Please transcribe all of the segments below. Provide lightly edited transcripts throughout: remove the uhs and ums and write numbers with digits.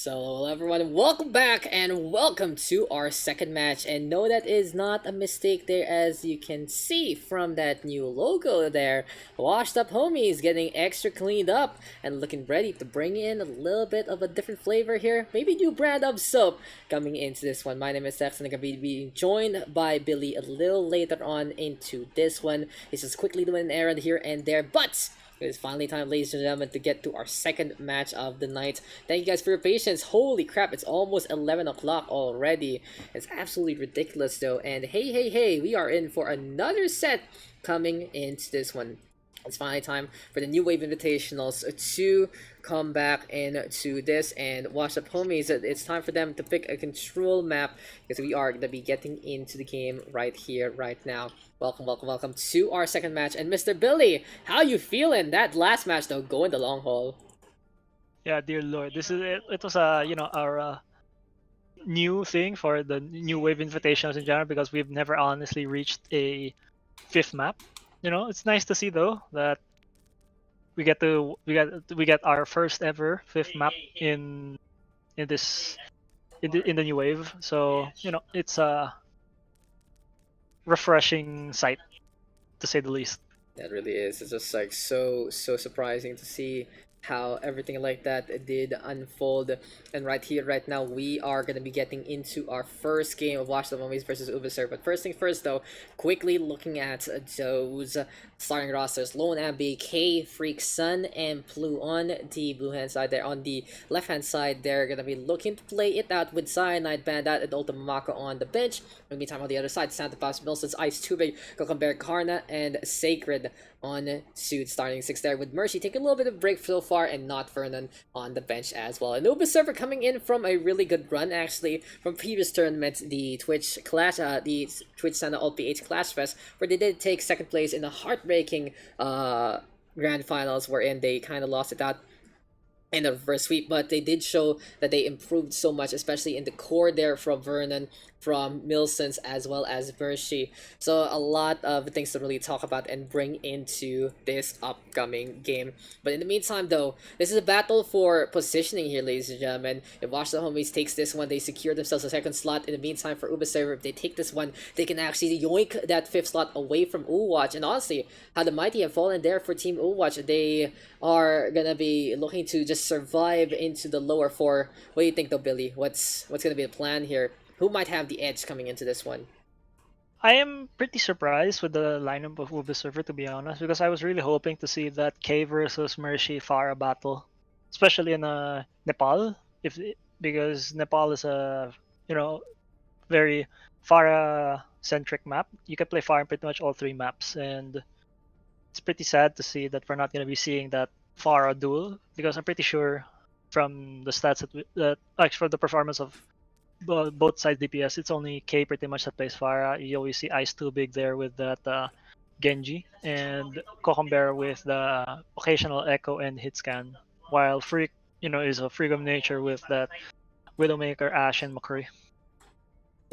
So, hello everyone, welcome back and welcome to our second match. And no, that is not a mistake there, as you can see from that new logo there. Washed up homies getting extra cleaned up and looking ready to bring in a little bit of a different flavor here. Maybe new brand of soap coming into this one. My name is Daks and I'm going to be being joined by Billy a little later on into this one. He's just quickly doing an errand here and there, but it is finally time, ladies and gentlemen, to get to our second match of the night. Thank you guys for your patience. Holy crap, it's almost 11 o'clock already. It's absolutely ridiculous though. And hey, we are in for another set coming into this one. It's finally time for the New Wave Invitationals to come back into this and watch up homies. It's time for them to pick a control map because we are going to be getting into the game right here, right now. Welcome to our second match. And Mr. Billy, how you feeling? That last match though, going the long haul. Yeah, dear Lord, this is it. It was our new thing for the new wave invitations in general because we've never honestly reached a fifth map. It's nice to see though that we get our first ever fifth map in this in the new wave. So it's a refreshing sight to say the least. That really is. It's just like so surprising to see how everything like that did unfold. And right here, right now, we are gonna be getting into our first game of Watch the Mummies versus Ubisoft. But first thing first, though, quickly looking at those starting rosters: Lone Abbey, K, Freak, Sun, and Plu on the blue hand side. There on the left hand side, they're gonna be looking to play it out with Cyanide, Bandit, and Ultima Mako on the bench. In the meantime, on the other side, Santa Claus, Milson's Ice Too Big, Kokambear, Karna, and Sacred on suit starting six there, with Mercy taking a little bit of break so far and not Vernon on the bench as well. And Ubisoft coming in from a really good run actually from previous tournaments, the the Twitch Santa Alt PH Clash Fest, where they did take second place in a heartbreaking grand finals wherein they kind of lost it out in the first sweep, but they did show that they improved so much, especially in the core there from Vernon, from Milsons, as well as Mercy. So a lot of things to really talk about and bring into this upcoming game. But in the meantime, though, this is a battle for positioning here, ladies and gentlemen. If Watch the Homies takes this one, they secure themselves a second slot. In the meantime, for Ubisoft, if they take this one, they can actually yoink that fifth slot away from Uwatch. And honestly, how the mighty have fallen there for Team Uwatch, they are gonna be looking to just survive into the lower four. What do you think, though, Billy? What's gonna be the plan here? Who might have the edge coming into this one? I am pretty surprised with the lineup of Ubisoft, to be honest, because I was really hoping to see that K versus Mercy Farah battle, especially in Nepal, because Nepal is a very Farah centric map. You can play Farah in pretty much all three maps, and it's pretty sad to see that we're not going to be seeing that Farah duel because I'm pretty sure from the stats that actually from the performance of both sides DPS, it's only K pretty much that plays Farah. You always see Ice Too Big there with that Genji, and Kokombear with the occasional Echo and Hitscan, while Freak, is a freak of nature with that Widowmaker, Ashe, and McCree.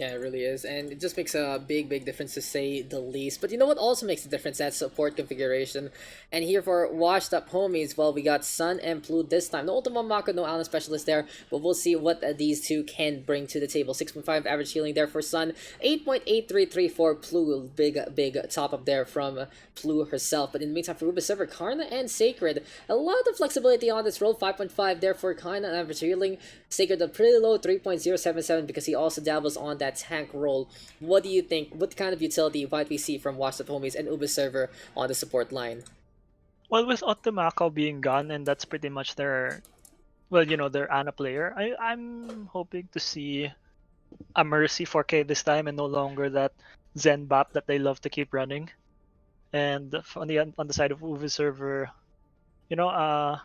Yeah, it really is, and it just makes a big difference to say the least. But you know what also makes a difference? That support configuration. And here for washed up homies, well, we got Sun and Plu this time. No Ultima Mako, no Allen Specialist there, but we'll see what these two can bring to the table. 6.5 average healing there for Sun, 8.8334 for Plu. Big top up there from Plu herself. But in the meantime, for Ruby Server, Karna and Sacred, a lot of flexibility on this roll. 5.5 there for Karna, average healing. Sacred pretty low, 3.077, because he also dabbles on that tank role. What do you think? What kind of utility might we see from Washed Up Homies and Uber Server on the support line? Well, with Otomako being gone, and that's pretty much their Ana player, I'm hoping to see a Mercy 4K this time and no longer that Zen Bap that they love to keep running. And on the side of Uvi server, you know, uh,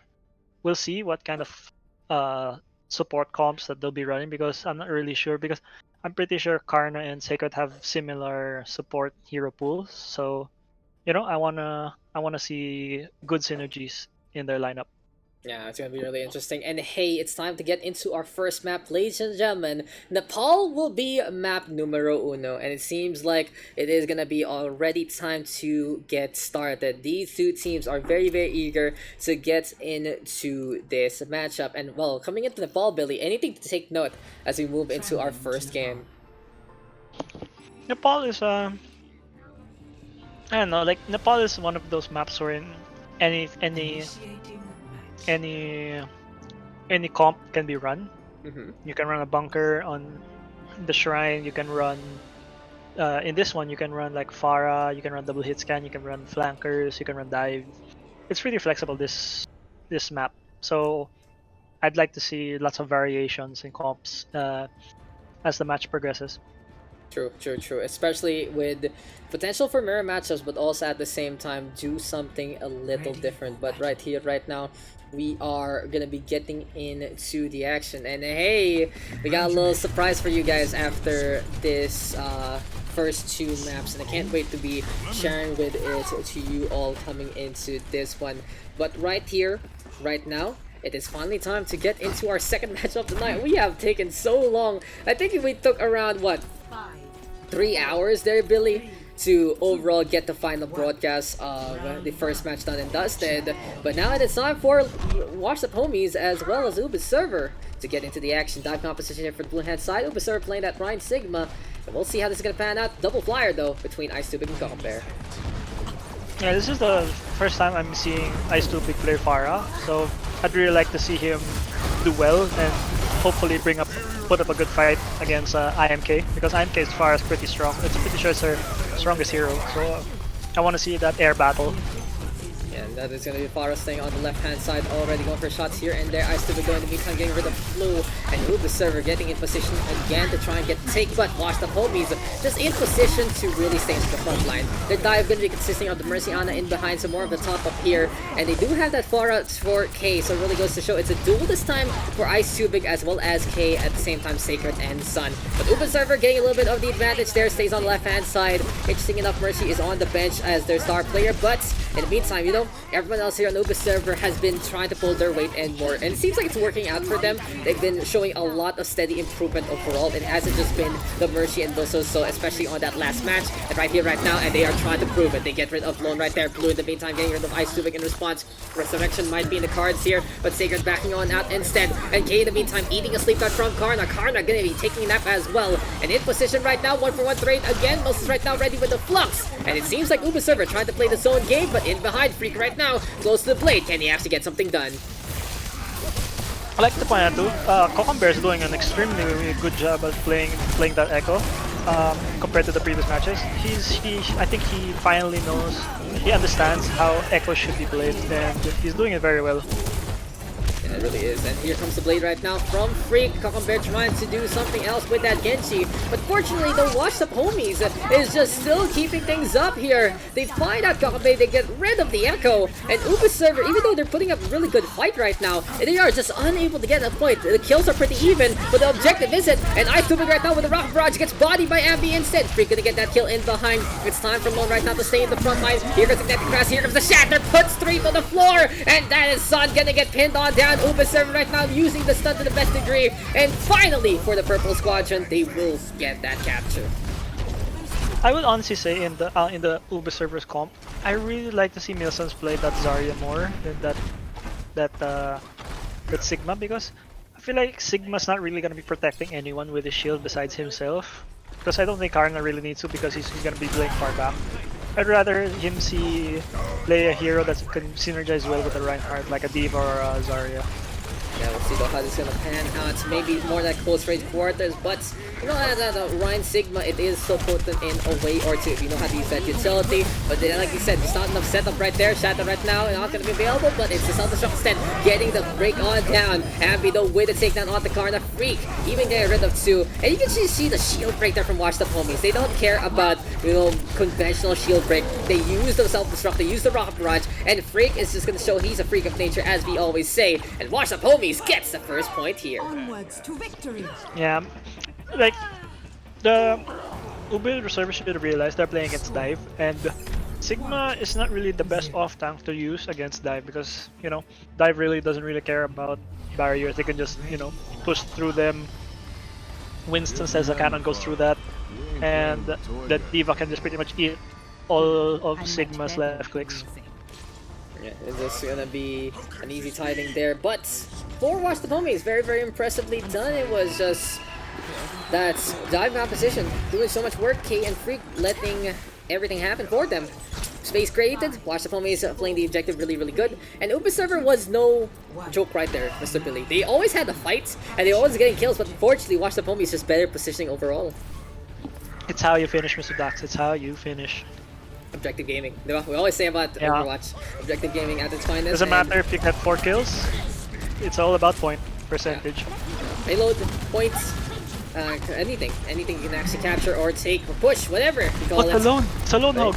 we'll see what kind of support comps that they'll be running because I'm not really sure because I'm pretty sure Karna and Sacred have similar support hero pools. So I wanna see good synergies in their lineup. Yeah, it's gonna be really interesting. And hey, it's time to get into our first map, ladies and gentlemen. Nepal will be map numero uno, and it seems like it is gonna be already time to get started. These two teams are very eager to get into this matchup. And well, coming into Nepal, Billy, anything to take note as we move into our first game? Nepal is I don't know, like Nepal is one of those maps where in any any any any comp can be run. Mm-hmm. You can run a bunker on the shrine. You can run in this one. You can run like Pharah. You can run double hit scan. You can run flankers. You can run dive. It's really flexible this map. So I'd like to see lots of variations in comps as the match progresses. True. Especially with potential for mirror matchups, but also at the same time do something a little different. But right here, right now, we are gonna be getting into the action. And hey, we got a little surprise for you guys after this first two maps, and I can't wait to be sharing with it to you all coming into this one. But right here, right now, it is finally time to get into our second match of the night. We have taken so long. I think we took around what, 3 hours there, Billy, to overall get the final broadcast of the first match done and dusted. But now it is time for Washed Up Homies as well as Uber Server to get into the action. Dive composition here for the blue hand side. Uber Server playing that Ryan Sigma. And we'll see how this is going to pan out. Double flyer though between Ice Tubig and Cockle Bear. Yeah, this is the first time I'm seeing Ice Too Big play Pharah, so I'd really like to see him do well and hopefully put up a good fight against IMK, because IMK's Pharah is pretty strong. It's pretty sure it's her strongest hero, so I want to see that air battle. And that is going to be Pharah staying on the left-hand side, already going for shots here and there. Ice Tubig in the meantime getting rid of Flu, and Uber Server getting in position again to try and get the take, but Washed Up Homies just in position to really stay into the front line. Their dive going to be consisting of the Mercy Ana in behind, so more of the top up here, and they do have that Pharah for K, so it really goes to show it's a duel this time for Ice Tubig as well as K at the same time, Sacred and Sun. But Uber Server getting a little bit of the advantage there, stays on the left-hand side. Interesting enough, Mercy is on the bench as their star player, but in the meantime, you know, everyone else here on Uber Server has been trying to pull their weight and more, and it seems like it's working out for them. They've been showing a lot of steady improvement overall. It hasn't just been the Mercy and Bosso, so especially on that last match, and right here, right now, and they are trying to prove it. They get rid of Lone right there. Blue in the meantime getting rid of Ice Tubig in response. Resurrection might be in the cards here, but Sacred backing on out instead, and K in the meantime eating a sleep out from Karna. Karna gonna be taking a nap as well, and in position right now, 1-for-1 trade again. Moses right now ready with the flux, and it seems like Uber Server trying to play the zone game, but in behind, Freak right now close to the plate. Can he actually get something done? I like to point out too, Cocombear is doing an extremely good job at playing that Echo compared to the previous matches. I think he finally knows, he understands how Echo should be played, and he's doing it very well. Yeah, it really is. And here comes the blade right now from Freak. Cocombear trying to do something else with that Genji. But fortunately, the Washed Up Homies is just still keeping things up here. They find out Cocombear, they get rid of the Echo. And Uber Server, even though they're putting up a really good fight right now, they are just unable to get a point. The kills are pretty even, but the objective isn't. And Ice Tubig right now with the Rock Barrage gets bodied by Ambi instead. Freak gonna get that kill in behind. It's time for Lone right now to stay in the front line. Here comes the Magnetic Crash, here comes the Shatter, puts 3 to the floor. And that is Sun gonna get pinned on down. Uber Server right now using the stun to the best degree, and finally for the Purple Squadron, they will get that capture. I would honestly say in the Uber Server's comp, I really like to see Milsons play that Zarya more than that Sigma, because I feel like Sigma's not really gonna be protecting anyone with his shield besides himself. Because I don't think Karna really needs to, because he's gonna be playing far back. I'd rather him play a hero that can synergize well with the Reinhardt, like a Diva or a Zarya. Yeah, we'll see how this is gonna pan out. Maybe more like close range quarters, but you know that Ryan Sigma, it is so potent in a way or two if you know how to use that utility. But then, like you said, there's not enough setup right there. Shatter right now not gonna be available, but it's the Self-Destruct instead getting the break on down. Ambi though with the takedown on the Karna. Freak even getting rid of 2, and you can just see the shield break there from Washed Up Homies. They don't care about, you know, conventional shield break. They use the Self-Destruct, they use the Rocket Barrage, and Freak is just gonna show he's a freak of nature, as we always say. And Washed Up Homies gets the first point here. Onwards to victory. Yeah, like the Uber Reserve should realize they're playing against Dive, and Sigma is not really the best off tank to use against Dive because, you know, Dive really doesn't really care about barriers. They can just, you know, push through them. Winston says a cannon goes through that, and the Diva can just pretty much eat all of Sigma's left clicks. Yeah, it's just gonna be an easy tiding there, but for Watch the Homies, very, very impressively done. It was just that dive opposition doing so much work, K and Freak letting everything happen for them. Space created, Watch the Homies playing the objective really, really good, and Uber Server was no joke right there, Mr. Billy. They always had the fights, and they always getting kills, but unfortunately, Watch the Homies just better positioning overall. It's how you finish, Mr. Daks. It's how you finish. Objective gaming. We always say about Overwatch, objective gaming at its finest. Doesn't matter if you get 4 kills. It's all about point percentage. Yeah. Payload, points, anything you can actually capture or take or push, whatever you call it. Alone? It's a lone hog.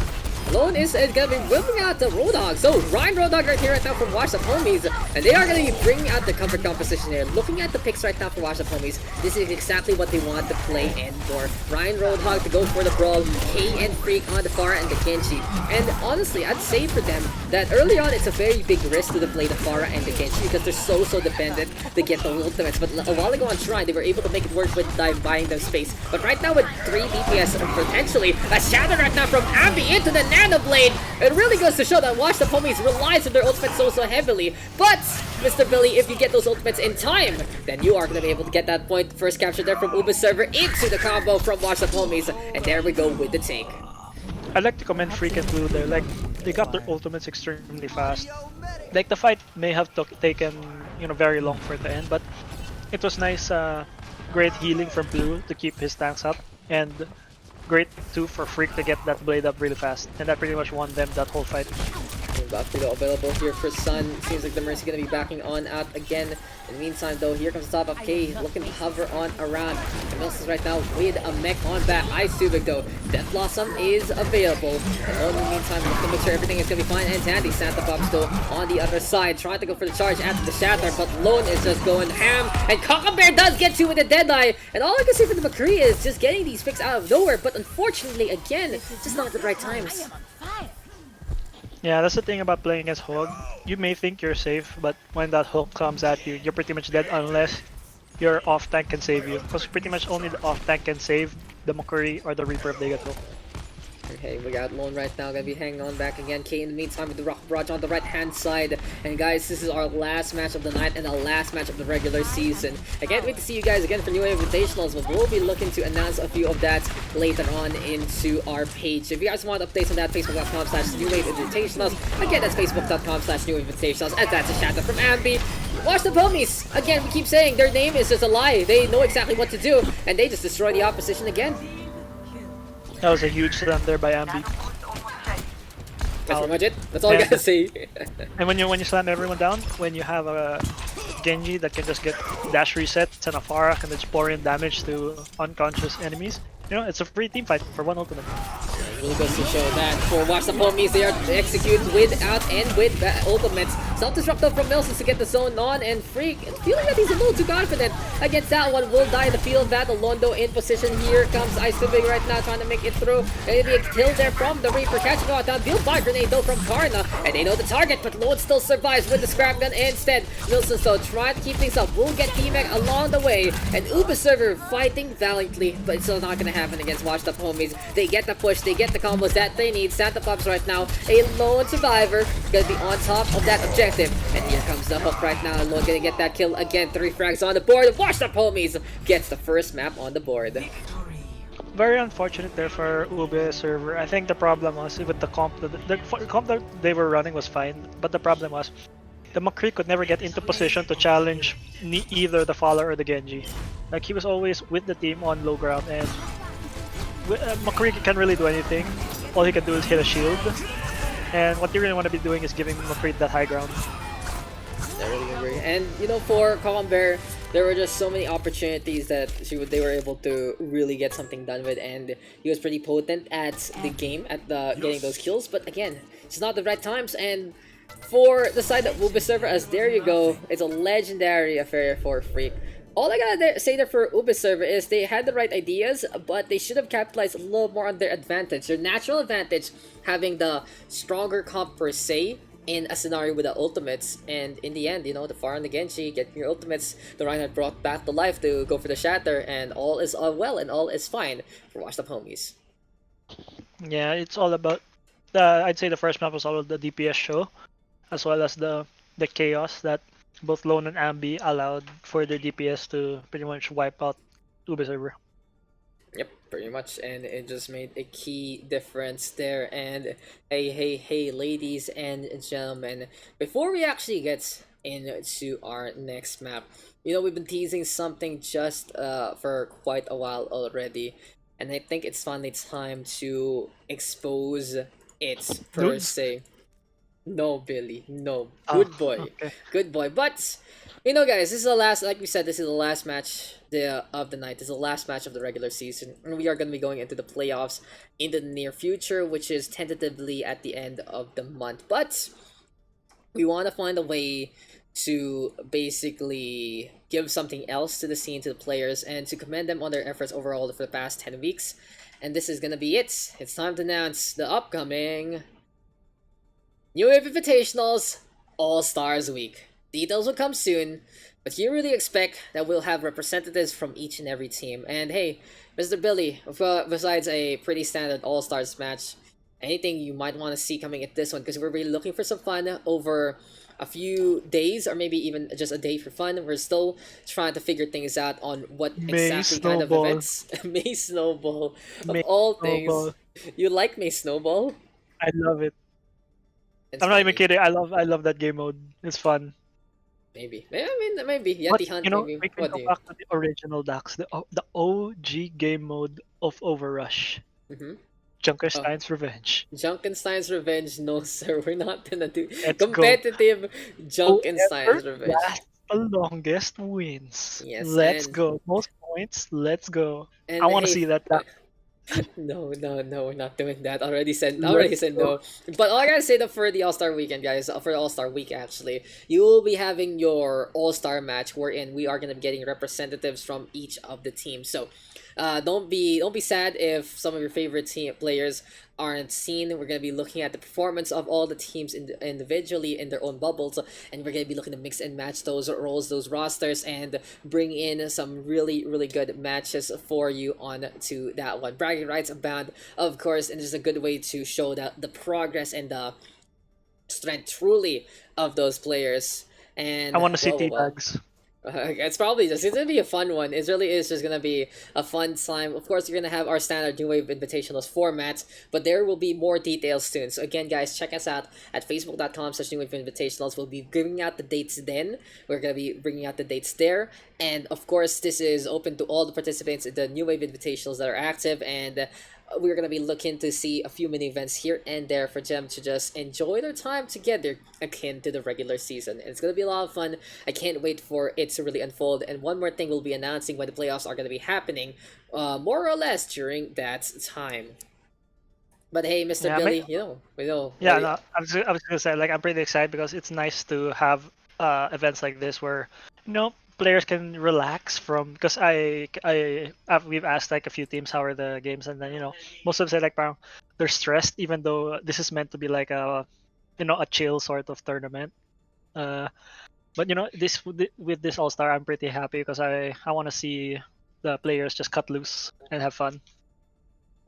Lone is gonna be whipping out the Roadhog. So Ryan Roadhog right here right now from Watch the Homies, and they are gonna be bringing out the comfort composition here. Looking at the picks right now for Watch the Homies, this is exactly what they want to play in for. Ryan Roadhog to go for the brawl, K and Freak on the Pharah and the Genji. And honestly, I'd say for them that early on it's a very big risk to play the Pharah and the Genji because they're so dependent to get the ultimates. But a while ago on Shrine, they were able to make it work with Dive buying them space. But right now with 3 DPS potentially, a shadow right now from Ambi into the Nano Blade. It really goes to show that Watch the Homies relies on their ultimates so heavily. But, Mr. Billy, if you get those ultimates in time, then you are going to be able to get that point. First capture there from Uba Server into the combo from Watch the Homies. And there we go with the take. I'd like to commend Freak and Blue there. Like, they got their ultimates extremely fast. Like, the fight may have taken, you know, very long for it to end, but it was nice, great healing from Blue to keep his tanks up. And great too for Freak to get that blade up really fast, and that pretty much won them that whole fight. Buffalo available here for Sun. Seems like the Mercy gonna be backing on out again. In the meantime though, here comes the top of K looking to hover on around. And Nelson's right now with a mech on back. Ice Tubik though. Death Blossom is available. And in the meantime, looking to make sure everything is gonna be fine. And Tandy, Santa Pop still on the other side, trying to go for the charge after the shatter, but Lone is just going ham. And Cocklebear does get you with the Deadeye. And all I can say for the McCree is just getting these picks out of nowhere, but unfortunately, again, just not at the right times. Yeah, that's the thing about playing against Hog. You may think you're safe, but when that hook comes at you, you're pretty much dead unless your off tank can save you. Because pretty much only the off tank can save the McCree or the Reaper if they get hooked. Okay, we got Lone right now, gonna be hanging on back again. K in the meantime with the Rock Barrage on the right hand side. And guys, this is our last match of the night and the last match of the regular season. I can't wait to see you guys again for New Wave Invitationals, but we'll be looking to announce a few of that later on into our page. If you guys want updates on that, facebook.com/New Wave Invitationals. Again, that's facebook.com/New Wave Invitationals. And that's a shout out from Ambi. Watch the Homies! Again, we keep saying their name is just a lie. They know exactly what to do, and they just destroy the opposition again. That was a huge slam there by Ambi. That's pretty much it. That's all I gotta say. And when you slam everyone down, when you have a Genji that can just get dash resets and a Pharah can just pour in damage to unconscious enemies, you know, it's a free team fight for one ultimate. It really goes to show that for Watch the Homies, they are execute without and with ultimates. Self-destructive from Nelson to get the zone on, and Freak feeling that he's a little too confident against that one. Will die in the field battle. Londo in position. Here comes Ice Tubig right now trying to make it through. Maybe a kill there from the Reaper. Catching out down. Build by grenade though from Karna, and they know the target, but Lone still survives with the scrap gun instead. Nilsson so trying to keep things up. Will get T-Mech along the way, and Uber Server fighting valiantly, but it's still not gonna happen against Watch the Homies. They get the push, they get the combos that they need. Santa Pops right now, a lone survivor, gonna be on top of that objective. And here comes the hook right now. Lone gonna get that kill again. 3 frags on the board. Watch the Homies gets the first map on the board. Very unfortunate there for Ube server. I think the problem was with the comp. The comp that they were running was fine, but the problem was the McCree could never get into position to challenge either the Fowler or the Genji. Like, he was always with the team on low ground, and McCree can't really do anything. All he can do is hit a shield, and what you really want to be doing is giving McCree that high ground. I really agree. And you know, for Colin Bear, there were just so many opportunities that they were able to really get something done with, and he was pretty potent at the game, at getting those kills. But again, it's not the right times. And for the side that will be server, as there you go, it's a legendary affair for Freak. all I gotta say there for Ubisoft is they had the right ideas, but they should have capitalized a little more on their advantage, their natural advantage, having the stronger comp per se in a scenario with the ultimates. And in the end, the Pharah and the Genji get your ultimates. The Reinhardt brought back to life to go for the shatter, and all is all well and all is fine for Washed Up Homies. Yeah, it's all about. I'd say the first map was all of the DPS show, as well as the chaos that both Lone and Ambi allowed for their DPS to pretty much wipe out Ubi server. Yep, pretty much, and it just made a key difference there. And hey, ladies and gentlemen, before we actually get into our next map, we've been teasing something just for quite a while already, and I think it's finally time to expose it per Nudes? se. No, Billy. No. Oh, Good boy. okay. Good boy. But guys, this is the last. Like we said, this is the last match of the night. This is the last match of the regular season, and we are going to be going into the playoffs in the near future, which is tentatively at the end of the month. But we want to find a way to basically give something else to the scene, to the players, and to commend them on their efforts overall for the past 10 weeks. And this is going to be it. It's time to announce the upcoming New Wave Invitationals All Stars Week. Details will come soon, but you really expect that we'll have representatives from each and every team. And hey, Mr. Billy, besides a pretty standard All Stars match, anything you might want to see coming at this one? Because we're really looking for some fun over a few days, or maybe even just a day for fun. We're still trying to figure things out on what May exactly kind of Snowball. events. May Snowball, of May all things. Snowball. You like May Snowball? I love it. It's I'm not even funny. kidding. I love that game mode. It's fun. Maybe. I mean, maybe. But Yeti Hunt, maybe. we can What go do you? back to the original Daks, the OG game mode of Overrush, Mm-hmm. Oh, Junkerstein's Revenge. Junkenstein's Revenge. No, sir. We're not gonna do Let's go. competitive Whoever Junkenstein's Revenge. lasts the longest wins. Yes, Let's go. Most points. Let's go. I and want to hey, see that. no, no, no, we're not doing that. Already Let's said go. no. But all I gotta say though, for the All Star Weekend, guys, for the All Star Week, actually, you will be having your All Star match, wherein we are gonna be getting representatives from each of the teams. So, don't be sad if some of your favorite team players aren't seen. We're gonna be looking at the performance of all the teams individually in their own bubbles, and we're gonna be looking to mix and match those roles, those rosters, and bring in some really, really good matches for you on to that one. Bragging rights abound, of course, and it's a good way to show that the progress and the strength truly of those players. I And want to see well. teabags. It's gonna be a fun one. It really is just gonna be a fun time. Of course, you're gonna have our standard New Wave Invitationals format, but there will be more details soon. So again, guys, check us out at facebook.com/New Wave Invitationals. We'll be giving out the dates then. We're gonna be bringing out the dates there, and of course, this is open to all the participants in the New Wave Invitationals that are active, and we're gonna be looking to see a few mini events here and there for them to just enjoy their time together akin to the regular season. And it's gonna be a lot of fun. I can't wait for it to really unfold. And one more thing, we'll be announcing when the playoffs are gonna be happening, more or less during that time. But hey, Mr. Yeah, Billy, we know. yeah. No, I was gonna say like I'm pretty excited because it's nice to have events like this where players can relax from because we've asked like a few teams how are the games and then most of them say like parang they're stressed even though this is meant to be like a chill sort of tournament. Uh, but this with this All Star I'm pretty happy because I want to see the players just cut loose and have fun.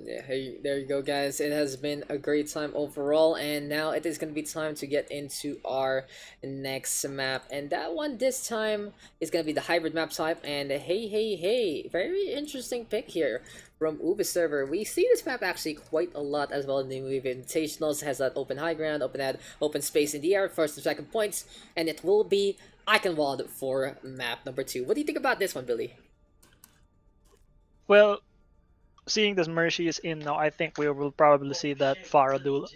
Yeah, hey, there you go, guys. It has been a great time overall, and now it is going to be time to get into our next map. And that one this time is going to be the hybrid map type. And hey, very interesting pick here from Ubi server. We see this map actually quite a lot as well in the Movie Invitationals. It has that open high ground, open space in the air, first and second points, and it will be Eichenwalde for map number 2. What do you think about this one, Billy? Well, seeing this Mercy is in now, I think we will probably see that Pharah duel,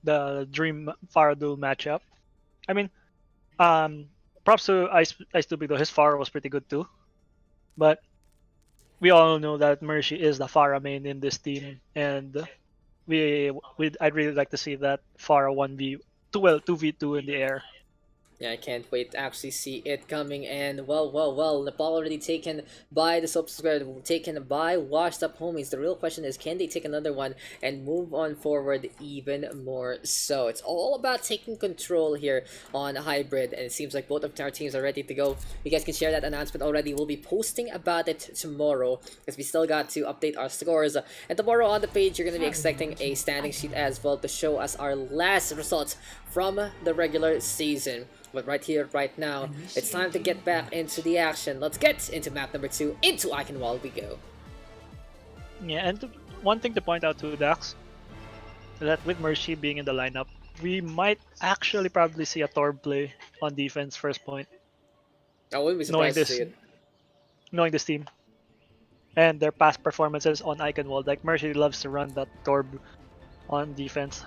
the dream Pharah duel matchup. I mean, props to Ice Tubig though. His Pharah was pretty good too, but we all know that Mercy is the Pharah main in this team, and I'd really like to see that Pharah 1v2 well 2v2 in the air. Yeah, I can't wait to actually see it coming. And well, Nepal already taken by the subscriber, taken by Washed Up Homies. The real question is, can they take another one and move on forward even more so? It's all about taking control here on Hybrid, and it seems like both of our teams are ready to go. You guys can share that announcement already. We'll be posting about it tomorrow because we still got to update our scores. And tomorrow on the page, you're going to be expecting a standing sheet as well to show us our last results from the regular season. But right here, right now, it's time to get back into the action. Let's get into map number 2. Into Eichenwalde we go. Yeah, and one thing to point out to Dax, that with Mercy being in the lineup, we might actually probably see a Torb play on defense first point, I wouldn't be knowing surprised to see this it. knowing this team and their past performances on Eichenwalde. Like Mercy loves to run that Torb on defense.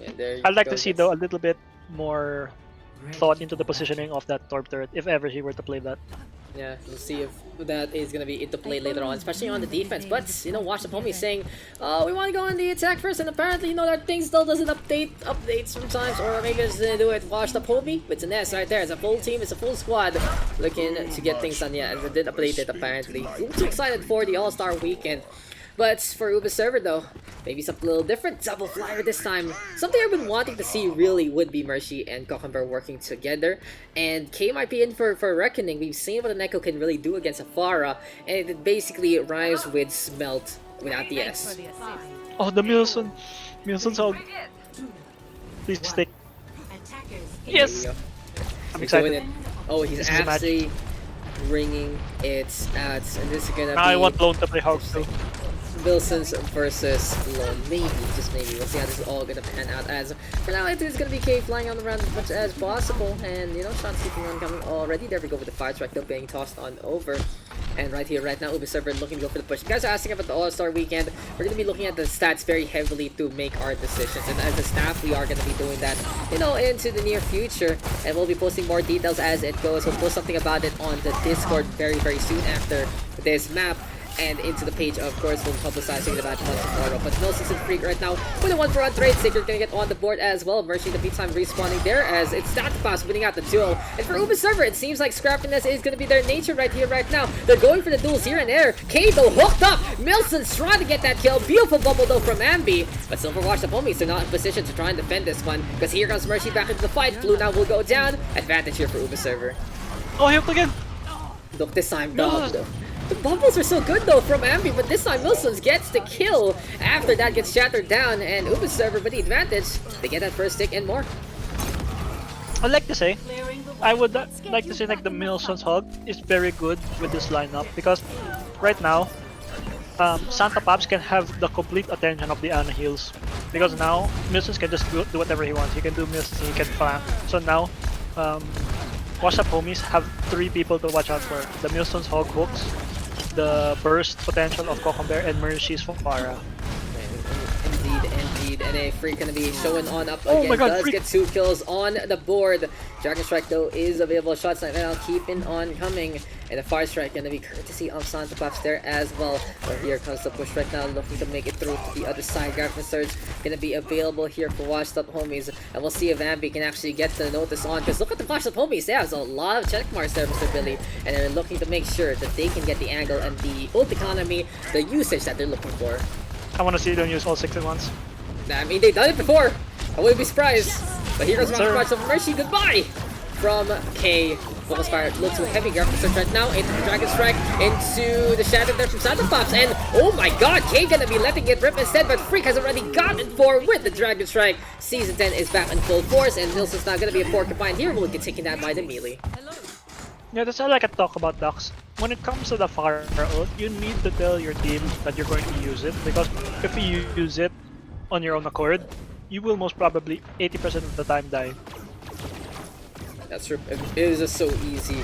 Yeah, there you I'd like go. to see though a little bit more thought into the positioning of that Torb turret if ever he were to play that. Yeah, we'll see if that is going to be into play later on, especially on the defense. But, you know, Watch the Homie saying, we want to go on the attack first, and apparently, you know, that thing still doesn't update sometimes, or maybe it's going to do it. Watch the Homie, it's an S right there. It's a full team, it's a full squad looking to get things done. Yeah, and they did update it apparently. I'm too excited for the All-Star weekend. But for Uber server though, maybe something a little different. Double flyer this time. Something I've been wanting to see really would be Mercy and Cucumber working together. And K might be in for a reckoning. We've seen what a Neko can really do against a Pharah, and it basically rhymes with Smelt without the S. Oh, the Milson. Milson's hog. Please stick. Yes! I'm excited. It. Oh, he's actually ringing it out. And this is gonna now be... I want Lone to play hogs too. Wilson's versus Lone. Maybe, just maybe. We'll see how this is all gonna pan out. As for now, it is gonna be K flying on the ground as much as possible, and you know, shots keeping on coming already. There we go with the fire strike, though, being tossed on over. And right here, right now, Uber server looking to go for the push. You guys are asking about the All-Star weekend. We're gonna be looking at the stats very heavily to make our decisions, and as a staff, we are gonna be doing that, you know, into the near future. And we'll be posting more details as it goes. We'll post something about it on the Discord very soon after this map. And into the page, of course, we'll be publicizing the match once tomorrow. But Milson's in Freak right now with a 1-for-1 trade. Sigurd gonna get on the board as well. Mercy, the meantime, respawning there as it's Statpass winning out the duel. And for Uber server, it seems like scrappiness is gonna be their nature right here, right now. They're going for the duels here and there. Kato hooked up. Milson's trying to get that kill. Beautiful bubble though from Ambi. But still for Watch the Homies, they're not in position to try and defend this one. Because here comes Mercy back into the fight. Blue now will go down. Advantage here for Uber server. Oh, he hooked again. Look, this time, dog. The bubbles are so good though from Ambi, but this time Milsons gets the kill after that gets shattered down, and Uber server with the advantage. They get that first stick and more. I'd like to say, I would like to say like the Milson's hog is very good with this lineup because right now, Santa Pops can have the complete attention of the Ana heals because now Milsons can just do whatever he wants. He can do Milsons, he can flank. So now, Watch Up Homies have 3 people to watch out for: the Milson's hog hooks, the burst potential of Cucumber, and Mercy's Pharah. Indeed, and a Freak gonna be showing on up oh again. My God, Does Freak. get 2 kills on the board. Dragon Strike though is available. Shots like now keeping on coming, and the Fire Strike gonna be courtesy of Santa Pops there as well. But here comes the push right now, looking to make it through to the other side. Gravity Surge gonna be available here for Washed Up Homies, and we'll see if Ambi can actually get the notice on. Because look at the Washed Up Homies, they have a lot of check marks there, Mr. Billy, and they're looking to make sure that they can get the angle and the ult economy, the usage that they're looking for. I want to see them use all 6 at once. I mean, they've done it before. I wouldn't be surprised. But here goes Rocket March of Mercy. Goodbye from K. Focus Fire a little too heavy. Graphic Search right now into the Dragon Strike, into the Shadow there from Santa Pops. And oh my god, K gonna be letting it rip instead, but Freak has already gotten for with the Dragon Strike. Season 10 is back in full force, and Nilsson's not gonna be a porcupine here. Will get taken down by the melee. Yeah, that's all I can talk about Daks. When it comes to the fire ult, you need to tell your team that you're going to use it, because if you use it on your own accord, you will most probably 80% of the time die. That's true. It is just so easy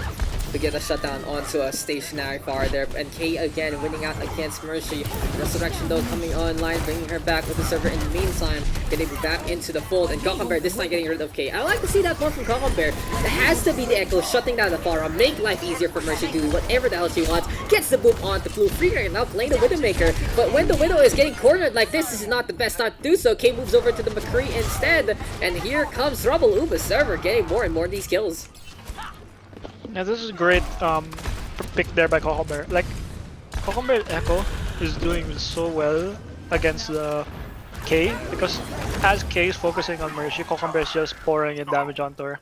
to get a shutdown onto a stationary far there. And K again winning out against Mercy. Resurrection though coming online, bringing her back with the server in the meantime. Getting back into the fold, and Cockenbear this time getting rid of K. I like to see that more from Cockenbear. It has to be the Echo shutting down the Pharah, make life easier for Mercy to do whatever the hell she wants. Gets the boop onto Blue. Freezer now playing the Widowmaker, but when the Widow is getting cornered like this is not the best time to do so. K moves over to the McCree instead, and here comes trouble. Uba server getting more and more of these kills. Now this is a great pick there by Cockenbear. Like, Cockenbear Echo is doing so well against the K, because as K is focusing on Mercy, Cockenbear is just pouring in damage onto her.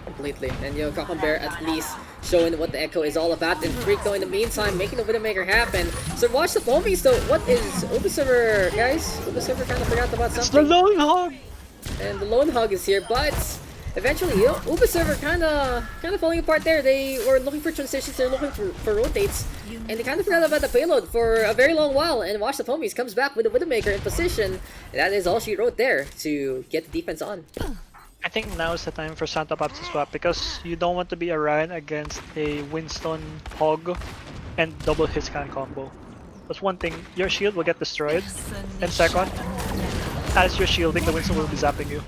Completely. And you know, Cockenbear at least showing what the Echo is all about, and Freak though in the meantime making the Widowmaker happen. So watch the foamies though. What is Uba server, guys? Uba server kind of forgot about something. It's the lone hog! And the lone hog is here, but eventually, you know, Uba server kind of falling apart there. They were looking for transitions, they're looking for rotates, and they kind of forgot about the payload for a very long while. And watch the foamies comes back with the Widowmaker in position. And that is all she wrote there to get the defense on. I think now is the time for Santa Pop to swap, because you don't want to be a Ryan against a Winston Hog and double hit scan combo. That's one thing, your shield will get destroyed, and second, as you're shielding, the Winston will be zapping you.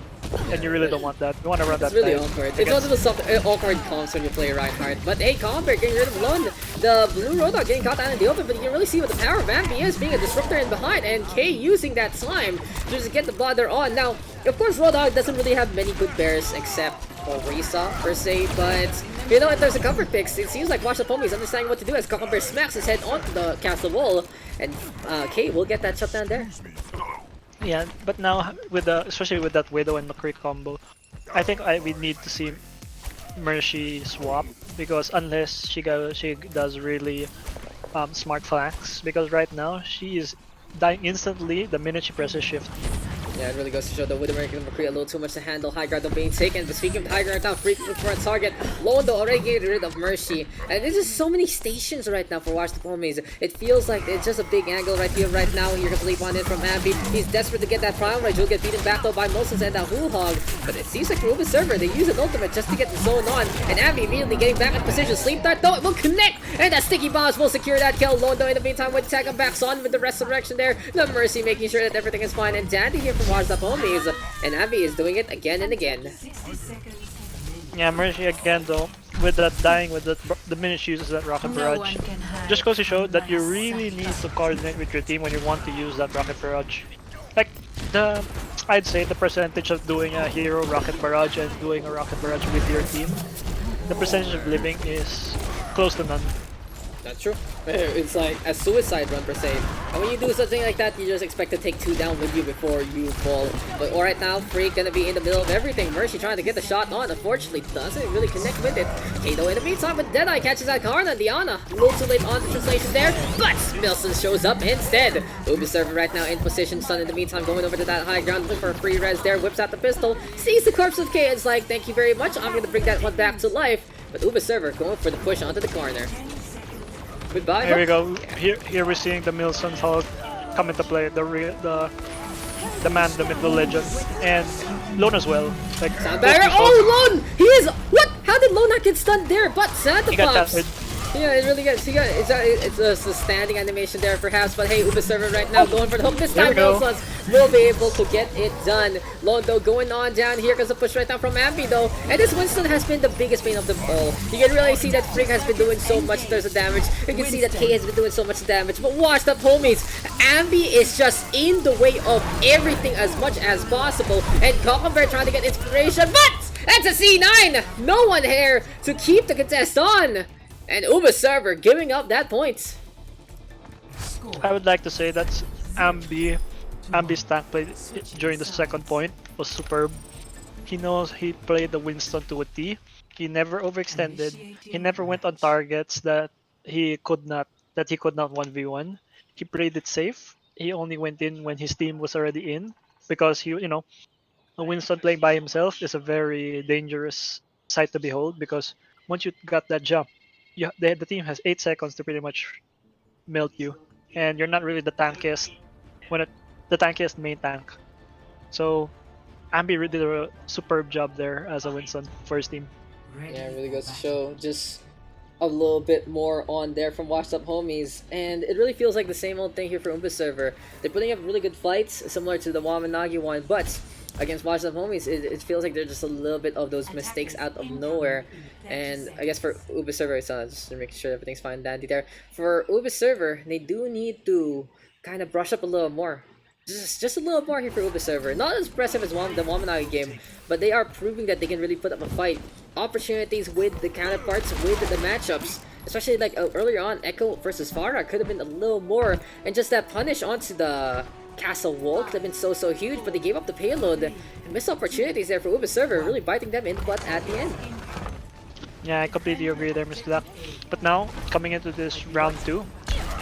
And you really don't want that. You want to run that. It's really awkward. It's one of the awkward comps when you play Reinhardt. But hey, Cockenbear getting rid of Lund. The blue Roadhog getting caught out in the open, but you can really see what the power of Ambi is, being a disruptor in behind, and K using that time to just get the bother on. Now, of course, Roadhog doesn't really have many good bears except Orisa per se, but you know, if there's a cover picks, it seems like Watch the Foamy is understanding what to do as Cockenbear smacks his head onto the castle wall, and K will get that shutdown there. Yeah, but now with the, especially with that Widow and McCree combo, I think we need to see Mercy swap, because unless she does really smart flanks, because right now she is dying instantly the minute she presses shift. Yeah, it really goes to show that Widowmaker and McCree a little too much to handle. High ground being taken, but speaking of high ground now, Freak looking for a target. Londo already getting rid of Mercy. And there's just so many stations right now for Watch the Foamies. It feels like it's just a big angle right here, right now. You're gonna leap on in from Ambi. He's desperate to get that Prime Rage. He'll get beaten back though by Moses and that Hul Hog. But it seems like for Uber server, they use an ultimate just to get the zone on. And Ambi immediately getting back in position. Sleep Dart though, it will connect. And that Sticky Bombs will secure that kill. Londo in the meantime will tag him back on with the Resurrection there. The Mercy making sure that everything is fine. And Dandy here from Watch the Foamies. And Abby is doing it again and again. Yeah, Mercy again though, with that dying, with the minute she uses that Rocket Barrage. Just goes to show that you really need to coordinate with your team when you want to use that Rocket Barrage. Like, I'd say the percentage of doing a hero Rocket Barrage and doing a Rocket Barrage with your team, the percentage of living is close to none. That's true. It's like a suicide run per se. And when you do something like that, you just expect to take two down with you before you fall. But alright now, Freak gonna be in the middle of everything. Mercy trying to get the shot on. Unfortunately, doesn't really connect with it. Kato in the meantime, but Deadeye catches out Karna and Diana. A little too late on the translation there, but Milson shows up instead. Ubi server right now in position. Sun in the meantime going over to that high ground, looking for a free res there. Whips out the pistol, sees the corpse of K. It's like, thank you very much. I'm gonna bring that one back to life. But Ubi server going for the push onto the corner. Goodbye. Here we go. Here we're seeing the Milson Hulk come into play. The man, the myth, the legend, and Lone as well. Like, oh, Lone! He is what? How did Lone not get stunned there? But Santa Pops. Yeah, it really gets. It's a standing animation there, perhaps. But hey, Uber server right now going for the hook. This time, Milsons will be able to get it done. Londo going on down here because the push right now from Ambi though, and this Winston has been the biggest pain of them all. You can really see that Freak has been doing so much in terms of damage. You can see that K has been doing so much damage. But watch the homies. Ambi is just in the way of everything as much as possible, and Cockenbear trying to get inspiration, but that's a C9. No one here to keep the contest on. And Uba server giving up that point. I would like to say that Ambi's tank play during the second point was superb. He knows he played the Winston to a T. He never overextended. He never went on targets that he could not 1v1. He played it safe. He only went in when his team was already in, because a Winston playing by himself is a very dangerous sight to behold, because once you got that jump, the team has 8 seconds to pretty much melt you, and you're not really the tankiest the tankiest main tank. So Ambi did a superb job there as a Winston for his team. Yeah, it really goes to show just a little bit more on there from Washed Up Homies, and it really feels like the same old thing here for Umba server. They're putting up really good fights, similar to the Wamanagi one, but against Washed Up Homies, it feels like there's just a little bit of those mistakes out of nowhere. And I guess for Uba server, it's just to make sure everything's fine and dandy there. For Uba server, they do need to kind of brush up a little more. Just a little more here for Uba server. Not as impressive as the Wamanagi game, but they are proving that they can really put up a fight. Opportunities with the counterparts, with the matchups. Especially like earlier on, Echo versus Farah could have been a little more. And just that punish onto the castle wall could have been so huge, but they gave up the payload. And missed opportunities there for Uba server, really biting them in the butt at the end. Yeah, I completely agree there, Mr. Black. But now, coming into this round 2,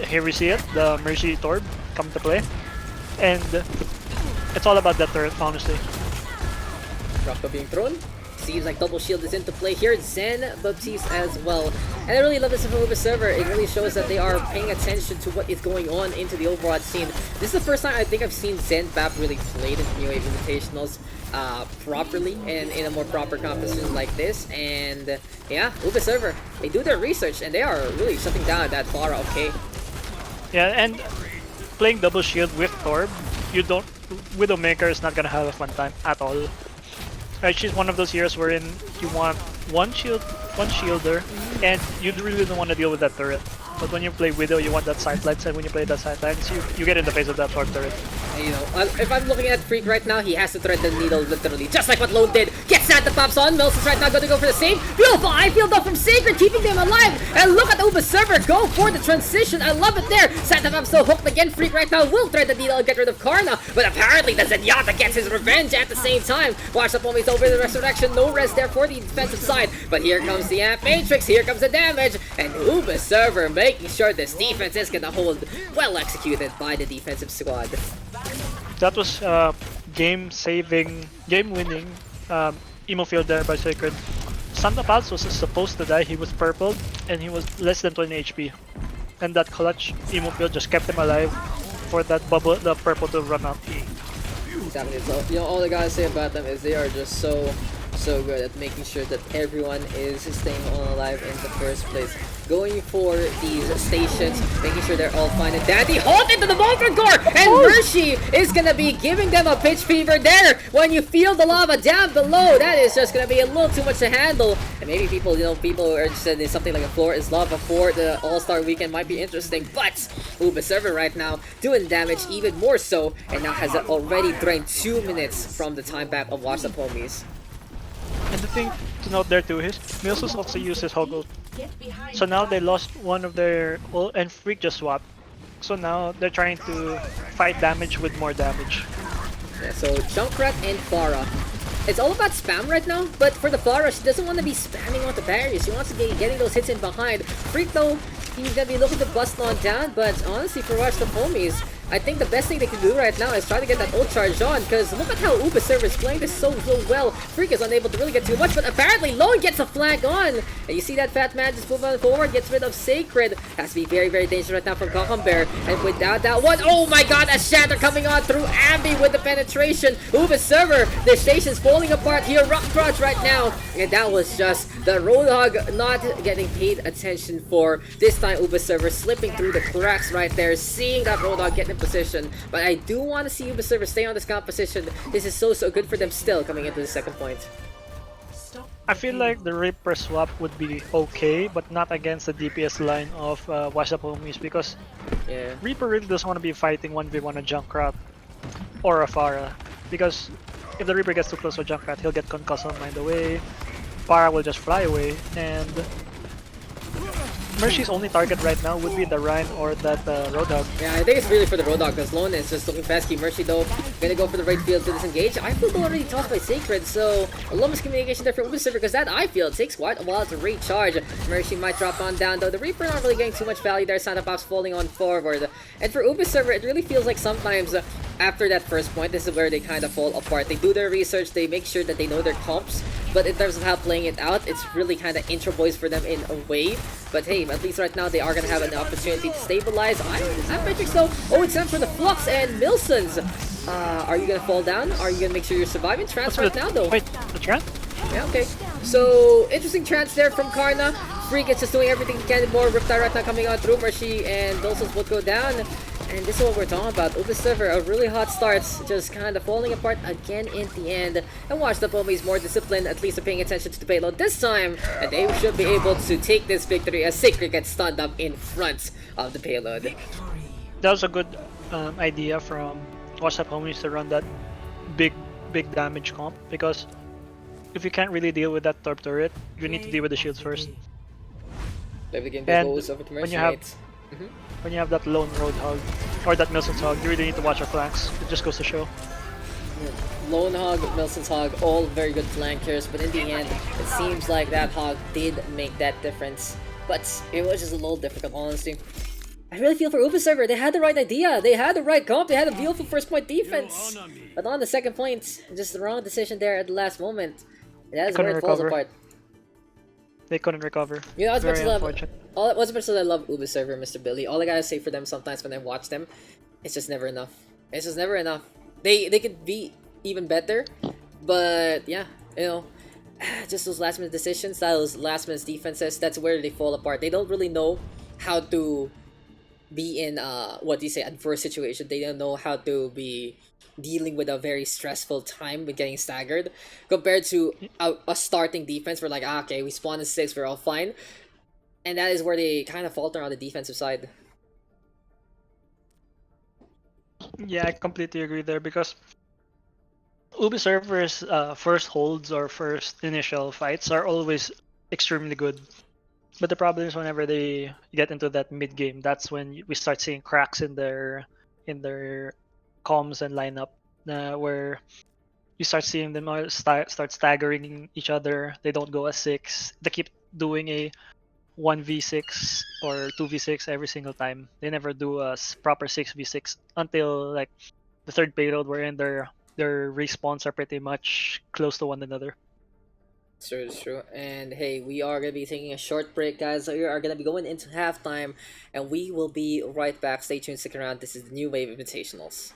here we see it, the Mercy Torb come to play. And it's all about that turret, honestly. Rockto being thrown. Seems like double shield is into play here. Zen Baptiste as well. And I really love this from Uba server. It really shows that they are paying attention to what is going on into the Overwatch scene. This is the first time I think I've seen Zen Bap really played in New Wave Invitationals properly and in a more proper competition like this. And yeah, Uba server, they do their research and they are really shutting down that Farah, okay? Yeah, and playing double shield with Torb, you don't, Widowmaker is not gonna have a fun time at all. Right, she's one of those heroes wherein you want one shielder, and you really don't want to deal with that turret. But when you play Widow, you want that sidelines, and when you play that sidelines, you get in the face of that Torb turret. You know, if I'm looking at Freak right now, he has to thread the needle literally, just like what Lone did. Gets Santa Pops on. Milson's right now going to go for the save. Beautiful eye field up from Sacred, keeping them alive. And look at the Uba server go for the transition. I love it there. Santa Pops still hooked again. Freak right now will thread the needle and get rid of Karna. But apparently the Zenyatta gets his revenge at the same time. Watch up always over the resurrection. No rest there for the defensive side. But here comes the Amp Matrix. Here comes the damage. And Uba server making sure this defense is going to hold. Well executed by the defensive squad. That was game-saving, game-winning emo field there by Sacred. Santa Pals was supposed to die, he was purpled, and he was less than 20 HP. And that clutch emo field just kept him alive for that bubble, the purple to run out. Exactly. So, you know, all I gotta say about them is they are just so good at making sure that everyone is staying all alive in the first place. Going for these stations, making sure they're all fine and dandy. Halt into the Molten Core! And Mercy is gonna be giving them a pitch fever there. When you feel the lava down below, that is just gonna be a little too much to handle. And maybe people, you know, people are interested in something like a floor is lava for the All-Star weekend might be interesting. But Uba server right now doing damage even more so, and now has already drained 2 minutes from the time back of Washed Up Homies. And the thing to note there too is, Milsus also uses Hoggle. So now they lost one of their ult and Freak just swapped. So now they're trying to fight damage with more damage. Yeah, so Junkrat and Farah. It's all about spam right now, but for the Farah, she doesn't want to be spamming on the barriers. She wants to be getting those hits in behind. Freak though, he's gonna be looking to bust on down, but honestly for Watch the Homies, I think the best thing they can do right now is try to get that ult charge on, because look at how Uba server is playing this so well. Freak is unable to really get too much, but apparently Lone gets a flag on. And you see that fat man just move on forward, gets rid of Sacred. Has to be very dangerous right now from Bear. And without that one, oh my god, a Shatter coming on through Ambi with the penetration. Uba server, their station's falling apart here. Rock Crotch right now. And that was just the Roadhog not getting paid attention for. This time Uba server slipping through the cracks right there, seeing that Roadhog get in position. But I do want to see Uba server stay on this composition. This is so good for them still coming into the second point. I feel like the Reaper swap would be okay, but not against the DPS line of Washed Up Homies, because yeah, Reaper really doesn't want to be fighting 1v1 a Junkrat or a Farah, because if the Reaper gets too close to Junkrat, he'll get concussed on mind away, Farah will just fly away, and Mercy's only target right now would be the Rhine or that Roadhog. Yeah, I think it's really for the Roadhog, because Lone is just looking pesky. Mercy though, gonna go for the right field to disengage. I feel already tossed by Sacred, so a lot of miscommunication there for Uba server, because that I field takes quite a while to recharge. Mercy might drop on down though. The Reaper not really getting too much value there. Santa Pops falling on forward. And for Uba server, it really feels like sometimes after that first point, this is where they kind of fall apart. They do their research, they make sure that they know their comps, but in terms of how playing it out, it's really kind of intro boys for them in a way. But hey, at least right now they are going to have an opportunity to stabilize. I'm Matrix though. Oh, it's time for the Flux and Milsons. Are you going to fall down? Are you going to make sure you're surviving? Trans right now though. Wait, the Trans? Yeah, okay. So, interesting chance there from Karna. Freak is just doing everything he can. More Riptide right now coming on through. Mercy and Dosals will go down. And this is what we're talking about. Uber Server, a really hot start, just kind of falling apart again in the end. And watch the Pomies more disciplined, at least paying attention to the payload this time. And they should be able to take this victory as Sacred gets stunned up in front of the payload. That was a good idea from WhatsApp homies to run that big big damage comp, because if you can't really deal with that torp turret, you need to deal with the shields first. Play the game And goes over to when Mercy you have mates. when you have that lone road hog or that Milson's hog, you really need to watch your flanks. It just goes to show. Lone Hog, Milson's Hog, all very good flankers, but in the end, it seems like that Hog did make that difference. But it was just a little difficult, honestly. I really feel for Uber Server. They had the right idea. They had the right comp. They had a beautiful first point defense. But on the second point, just the wrong decision there at the last moment. That They is where couldn't it falls recover. apart. They couldn't recover. You know, as much Very as I love, unfortunate. as much as I love Uber Server, Mr. Billy, all I gotta say for them sometimes when I watch them, it's just never enough. It's just never enough. They could be even better, but yeah, you know, just those last minute decisions, those last minute defenses, that's where they fall apart. They don't really know how to be in what do you say, adverse situation. They don't know how to be dealing with a very stressful time with getting staggered compared to a starting defense. We're like, ah, okay, we spawned in 6, we're all fine. And that is where they kind of falter on the defensive side. Yeah, I completely agree there, because Ubi servers' first holds or first initial fights are always extremely good. But the problem is whenever they get into that mid game, that's when we start seeing cracks in their comms and lineup, where you start seeing them start staggering each other. They don't go as six. They keep doing a 1v6 or 2v6 every single time. They never do a proper 6v6 until like the third payload, wherein their respawns are pretty much close to one another. True, it's true. And hey, we are going to be taking a short break, guys. So we are going to be going into halftime, and we will be right back. Stay tuned, stick around. This is the New Wave Invitationals.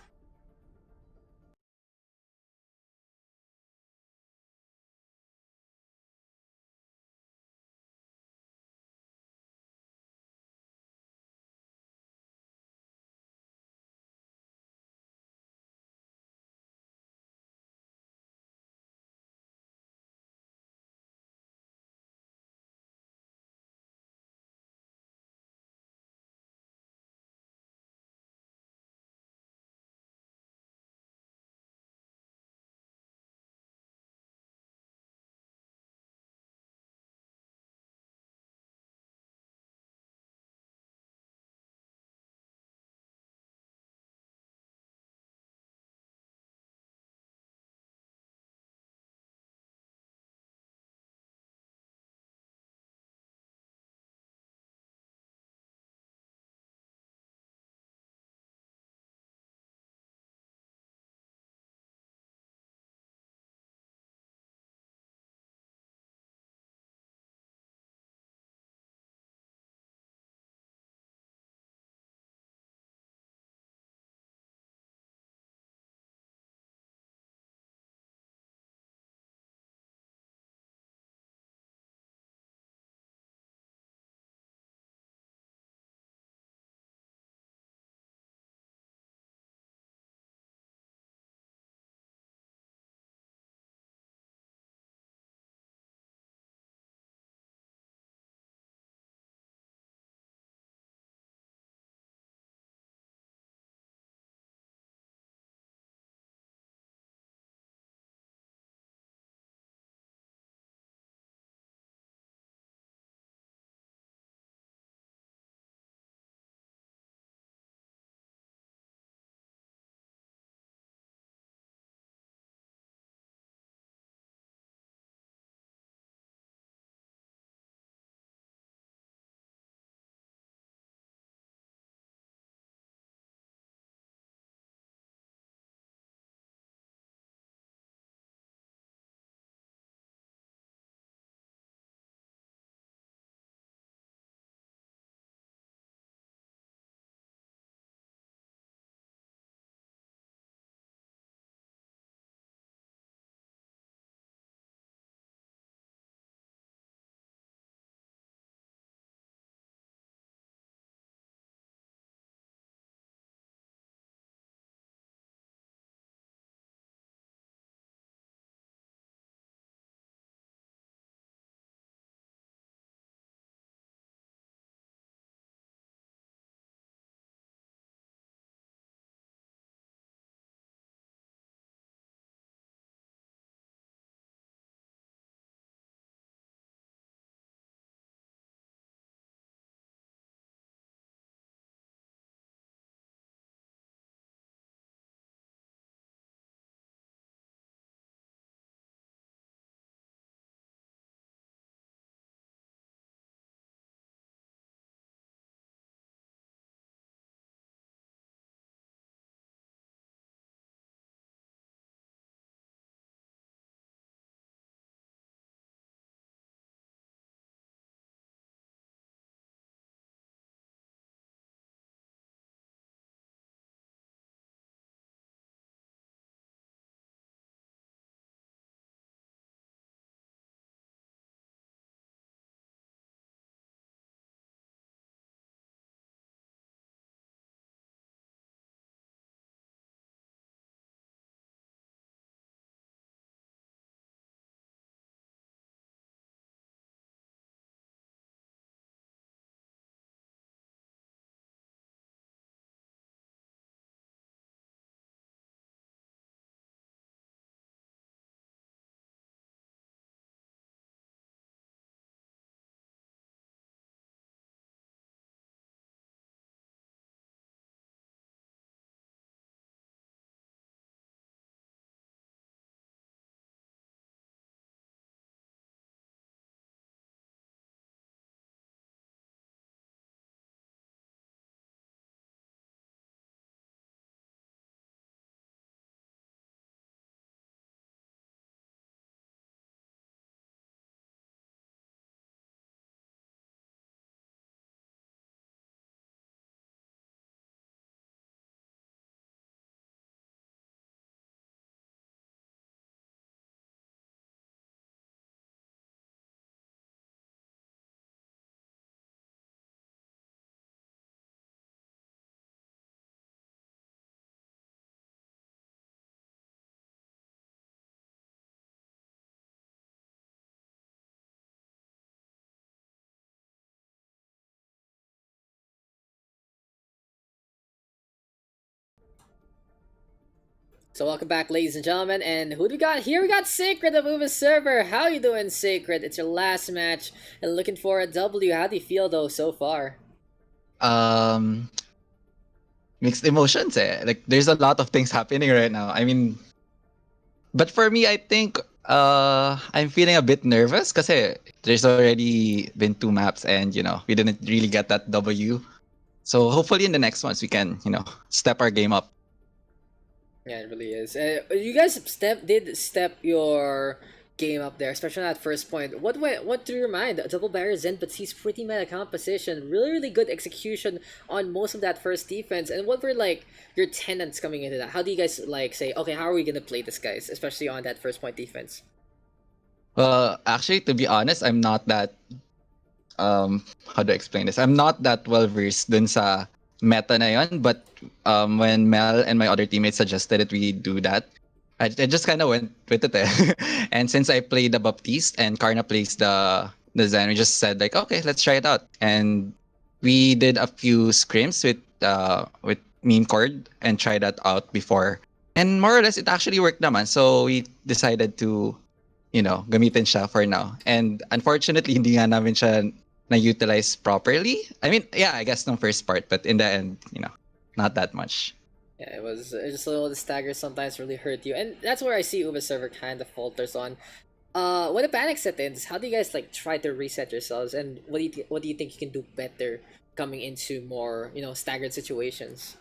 So welcome back, ladies and gentlemen, and who do we got here? We got Sacred of Uva Server. How you doing, Sacred? It's your last match, and looking for a W. How do you feel though so far? Um, Mixed emotions. Like there's a lot of things happening right now. I mean, but for me, I think I'm feeling a bit nervous because there's already been two maps and we didn't really get that W. So hopefully in the next ones we can step our game up. Yeah, it really is. You guys did step your game up there, especially on that first point. What through your mind? Double barrier Zen, but he's pretty meta composition. Really, really good execution on most of that first defense. And what were like your tenants coming into that? How do you guys like say, okay, how are we gonna play this, guys, especially on that first point defense? Well, actually, to be honest, I'm not that how do I explain this? I'm not that well versed dun sa meta na yun, but when Mel and my other teammates suggested it we do that, I just kind of went with it. And since I played the Baptiste and Karna plays the Zen, we just said like, okay, let's try it out. And we did a few scrims with meme cord and tried that out before. And more or less, it actually worked naman. So we decided to gamitin siya for now. And unfortunately, hindi nga namin siya na-utilize properly. I mean, yeah, I guess no first part, but in the end, not that much. Yeah, it just a little the stagger sometimes really hurt you, and that's where I see Uber server kind of falters on. When the panic set ins, how do you guys like try to reset yourselves, and what do you think you can do better coming into more staggered situations?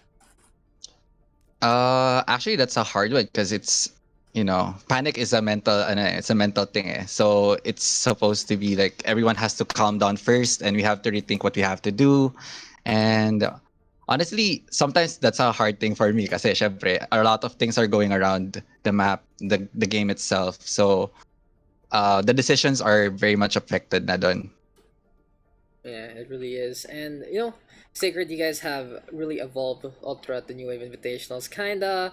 Actually, that's a hard one because panic is a it's a mental thing. So it's supposed to be like everyone has to calm down first, and we have to rethink what we have to do. And honestly, sometimes that's a hard thing for me kasi syempre, a lot of things are going around the map, the game itself. So the decisions are very much affected na dun. Yeah, it really is. And Sacred, you guys have really evolved all throughout the New Wave Invitationals. Kinda,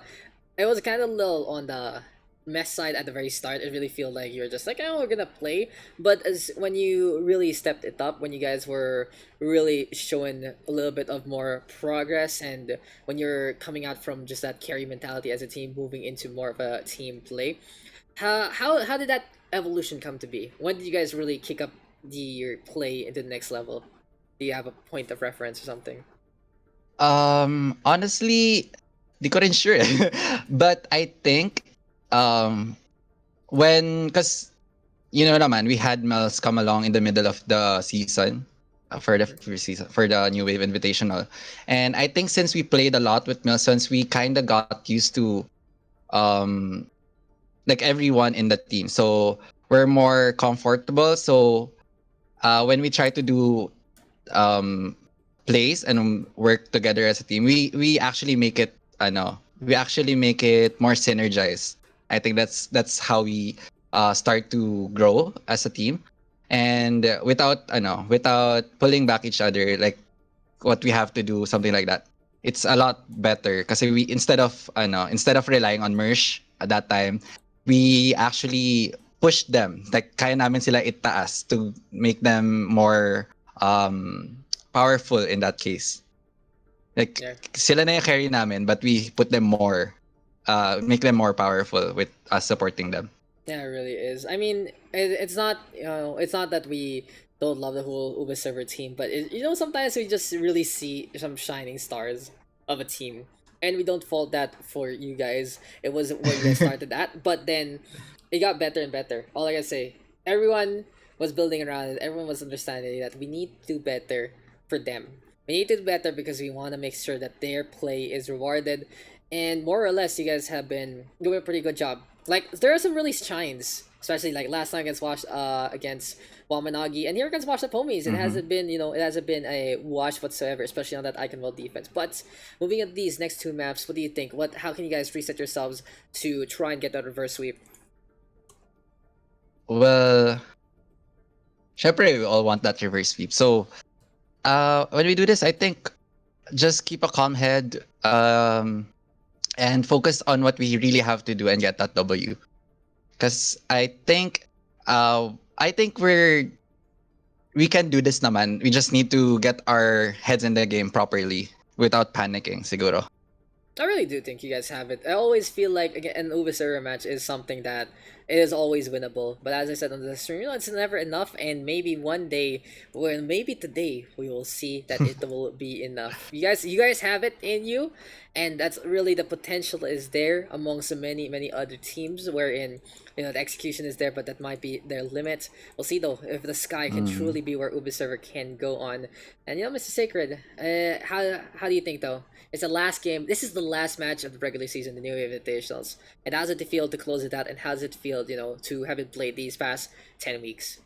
it was kind of little on the mess side at the very start. It really feel like you're just like, oh, we're gonna play. But as when you really stepped it up, when you guys were really showing a little bit of more progress, and when you're coming out from just that carry mentality as a team, moving into more of a team play, how did that evolution come to be? When did you guys really kick up the play into the next level? Do you have a point of reference or something? Honestly, di ko rin sure. But I think um because naman we had Mels come along in the middle of the season for the first season for the New Wave Invitational, and I think since we played a lot with Melsons, we kind of got used to um like everyone in the team, so we're more comfortable. So when we try to do um plays and work together as a team, we actually make it we actually make it more synergized. I think that's how we start to grow as a team, and without pulling back each other, like what we have to do, something like that. It's a lot better because we instead of relying on Mersh at that time, we actually push them. Like kaya namin sila itaas to make them more powerful in that case. Like Yeah. sila na yung carry namin, but we put them more, make them more powerful with us supporting them. Yeah, it really is. I mean, it's not it's not that we don't love the whole Uber server team, but sometimes we just really see some shining stars of a team, and we don't fault that for you guys. It was where you guys started at, but then it got better and better. All I can say, everyone was building around it. Everyone was understanding that we need to do better for them. We need to do better because we want to make sure that their play is rewarded, and more or less, you guys have been doing a pretty good job. Like there are some really shines, especially like last time against Wamanagi, and here against Wash the Homies. It Mm-hmm. hasn't been it hasn't been a wash whatsoever, especially on that Eichenwalde defense. But moving at these next two maps, what do you think? How can you guys reset yourselves to try and get that reverse sweep? Well, syempre we all want that reverse sweep. So when we do this, I think just keep a calm head and focus on what we really have to do and get that W. Because I think we can do this naman. We just need to get our heads in the game properly without panicking, siguro. I really do think you guys have it. I always feel like again, an Uber server match is something that is always winnable. But as I said on the stream, it's never enough. And maybe one day, well, maybe today, we will see that it will be enough. You guys have it in you, and that's really the potential is there amongst many many other teams. Wherein the execution is there, but that might be their limit. We'll see though if the sky can Mm. truly be where Uber server can go on. And Mr. Sacred, how do you think though? It's the last game. This is the last match of the regular season, the New Invitationals. And how does it feel to close it out? And how does it feel, to have it played these past 10 weeks?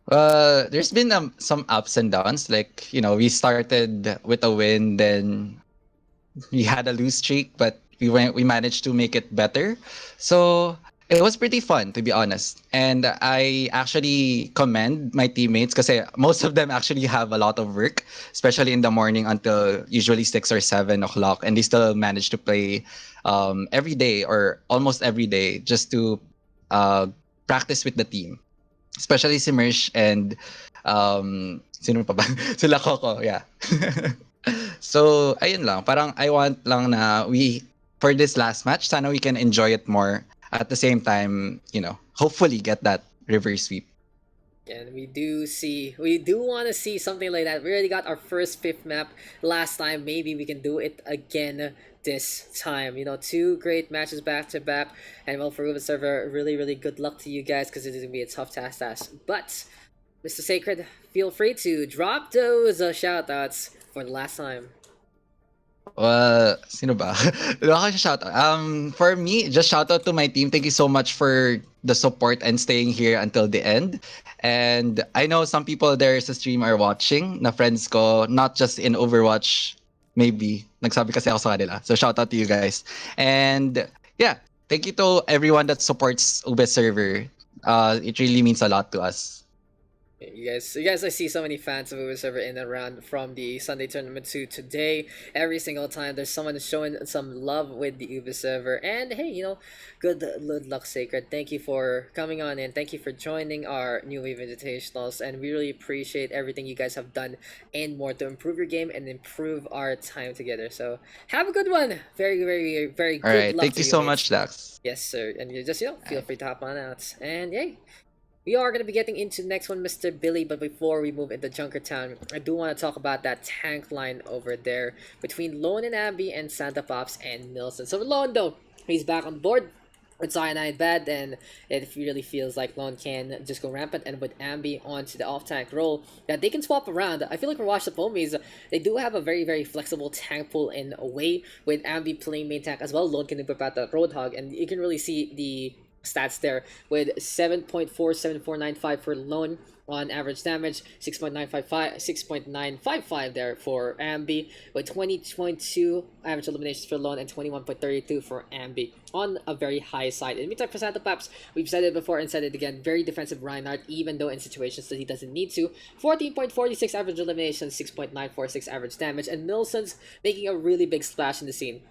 There's been some ups and downs. Like, we started with a win, then we had a lose streak, but we managed to make it better. So it was pretty fun, to be honest. And I actually commend my teammates because most of them actually have a lot of work, especially in the morning until usually 6 or 7 o'clock, and they still manage to play every day or almost every day just to uh, practice with the team. Especially si Mersh and sino pa ba? Sila Coco, yeah. So, ayun lang. Parang I want lang na for this last match, sana we can enjoy it more. At the same time, hopefully get that reverse sweep. And we do want to see something like that. We already got our first fifth map last time. Maybe we can do it again this time. Two great matches back to back. And well, for Ruben Server, really, really good luck to you guys because it is going to be a tough task. But, Mr. Sacred, feel free to drop those shout outs for the last time. Sino ba? Wala ka shout out. For me, just shout out to my team. Thank you so much for the support and staying here until the end. And I know some people there sa stream are watching, na friends ko, not just in Overwatch, maybe. Nagsabi kasi ako sa kanila. So shout out to you guys. And yeah, thank you to everyone that supports Ube server. It really means a lot to us. You guys, I see so many fans of Uber Server in and around from the Sunday tournament to today. Every single time there's someone showing some love with the Uber Server. And hey, good luck, Sacred. Thank you for coming on and thank you for joining our new wave invitationals. And we really appreciate everything you guys have done and more to improve your game and improve our time together. So have a good one. Very, very, very All good right. luck Thank to you you, so mates. much, Dax. Yes, sir. And you just feel free to hop on out. And yay. We are going to be getting into the next one, Mr. Billy, but before we move into Junkertown, I do want to talk about that tank line over there between Lone and Abby and Santa Pops and Nilsson. So Lone, though, he's back on board with Cyanide Bad, and it really feels like Lone can just go rampant, and with Ambi onto the off-tank role, that they can swap around. I feel like for Watch the Foamies, they do have a very, very flexible tank pool in a way, with Ambi playing main tank as well. Lone can whip out the Roadhog, and you can really see the stats there with 7.47495 for Lone on average damage, 6.955 there for Ambi, with 20.2 average eliminations for Lone and 21.32 for Ambi on a very high side. In meantime, for Santa Paps, we've said it before and said it again, very defensive Reinhardt, even though in situations that he doesn't need to. 14.46 average elimination, 6.946 average damage, and Nilsson's making a really big splash in the scene.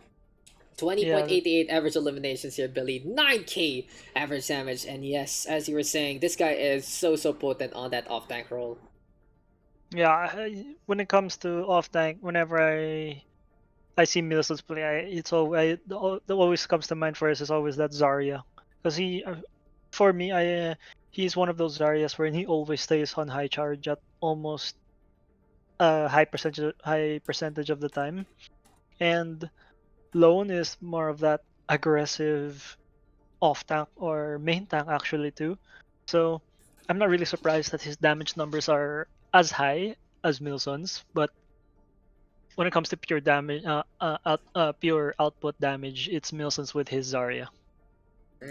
20.88 average eliminations here, Billy. 9k average damage. And yes, as you were saying, this guy is so potent on that off-tank role. Yeah, when it comes to off-tank, whenever I see Milson's play, that always comes to mind first is always that Zarya. Because for me, he's one of those Zaryas where he always stays on high charge at almost a high percentage of the time. And Lone is more of that aggressive off tank or main tank actually too. So I'm not really surprised that his damage numbers are as high as Milson's, but when it comes to pure damage, pure output damage, it's Milson's with his Zarya.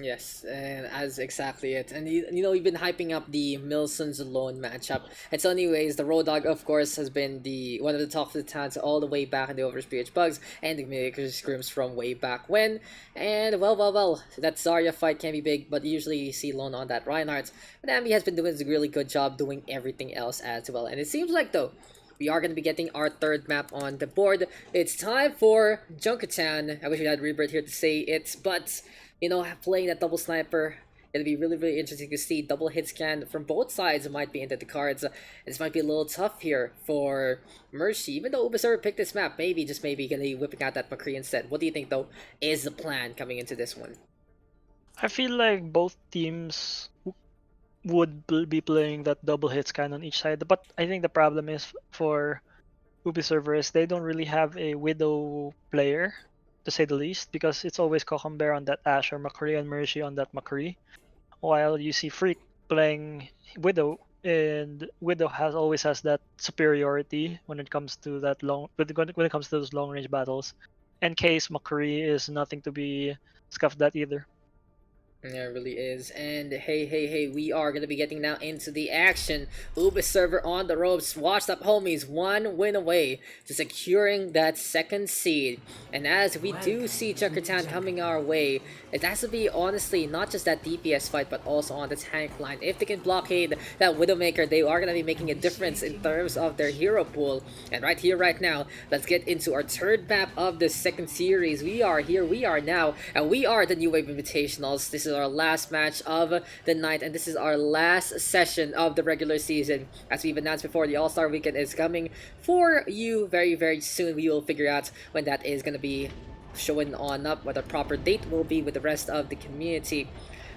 Yes, and that's exactly it. And we've been hyping up the Milson's Alone matchup. And so anyways, the Road Dog, of course, has been the one of the top of the talents all the way back in the Overwatch PH Bugs and the Makers Scrims from way back when. And well, that Zarya fight can be big, but usually you see Lone on that Reinhardt. But Ambi has been doing a really good job doing everything else as well. And it seems like, though, we are going to be getting our third map on the board. It's time for Junkertown. I wish we had Rebirth here to say it, but playing that double sniper It'll be really, really interesting to see. Double hit scan from both sides might be into the cards. This might be a little tough here for Mercy. Even though Ubisoft picked this map, maybe, just maybe, gonna be whipping out that McCree instead. What do you think, though, is the plan coming into this one? I feel like both teams would be playing that double hit scan on each side, but I think the problem is for Ubi servers, they don't really have a Widow player, to say the least, because it's always Cocombear on that Ashe or McCree and Mercy on that McCree, while you see Freak playing Widow, and Widow always has that superiority when it comes to that when it comes to those long range battles, and Case McCree is nothing to be scuffed at either. Yeah, it really is. And hey, we are going to be getting now into the action. Ubi server on the ropes. Washed Up Homies, one win away to securing that second seed. And as we do see Junkertown coming our way, it has to be, honestly, not just that DPS fight, but also on the tank line. If they can blockade that Widowmaker, they are going to be making a difference in terms of their hero pool. And right here, right now, let's get into our third map of the second series. We are here, we are now, and we are the New Wave Invitationals. This is our last match of the night, and this is our last session of the regular season. As we've announced before, the All-Star Weekend is coming for you very, very soon. We will figure out when that is going to be showing on up, what a proper date will be with the rest of the community.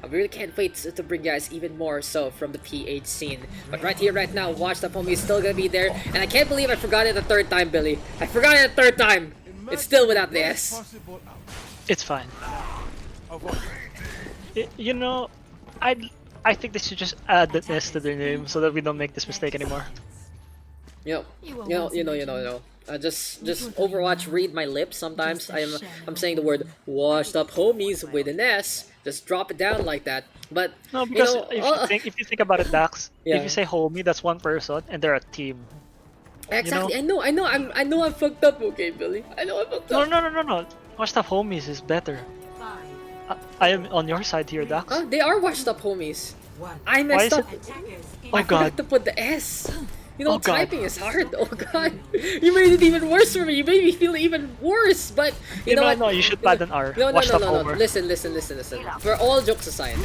I really can't wait to bring you guys even more so from the PH scene. But right here, right now, Washed Up Homie is still gonna be there. And I can't believe I forgot it a third time, Billy. I forgot it a third time. It's still without the S. It's fine. You know, I think they should just add the S to their name so that we don't make this mistake anymore. You know. Just Overwatch, read my lips. Sometimes I'm saying the word Washed Up Homies with an S. Just drop it down like that. But no, because if you think about it, Daks, yeah. If you say homie, that's one person, and they're a team. Exactly. You know? I know I'm fucked up. Okay, Billy. I know I'm fucked up. No. Washed Up Homies is better. I am on your side here, Daks. Oh, they are Washed Up Homies. I messed up. I forgot to put the S. You know, typing is hard. Oh god, you made it even worse for me. You made me feel even worse. But you know what? No, you should add an R. No. Listen. For all jokes aside,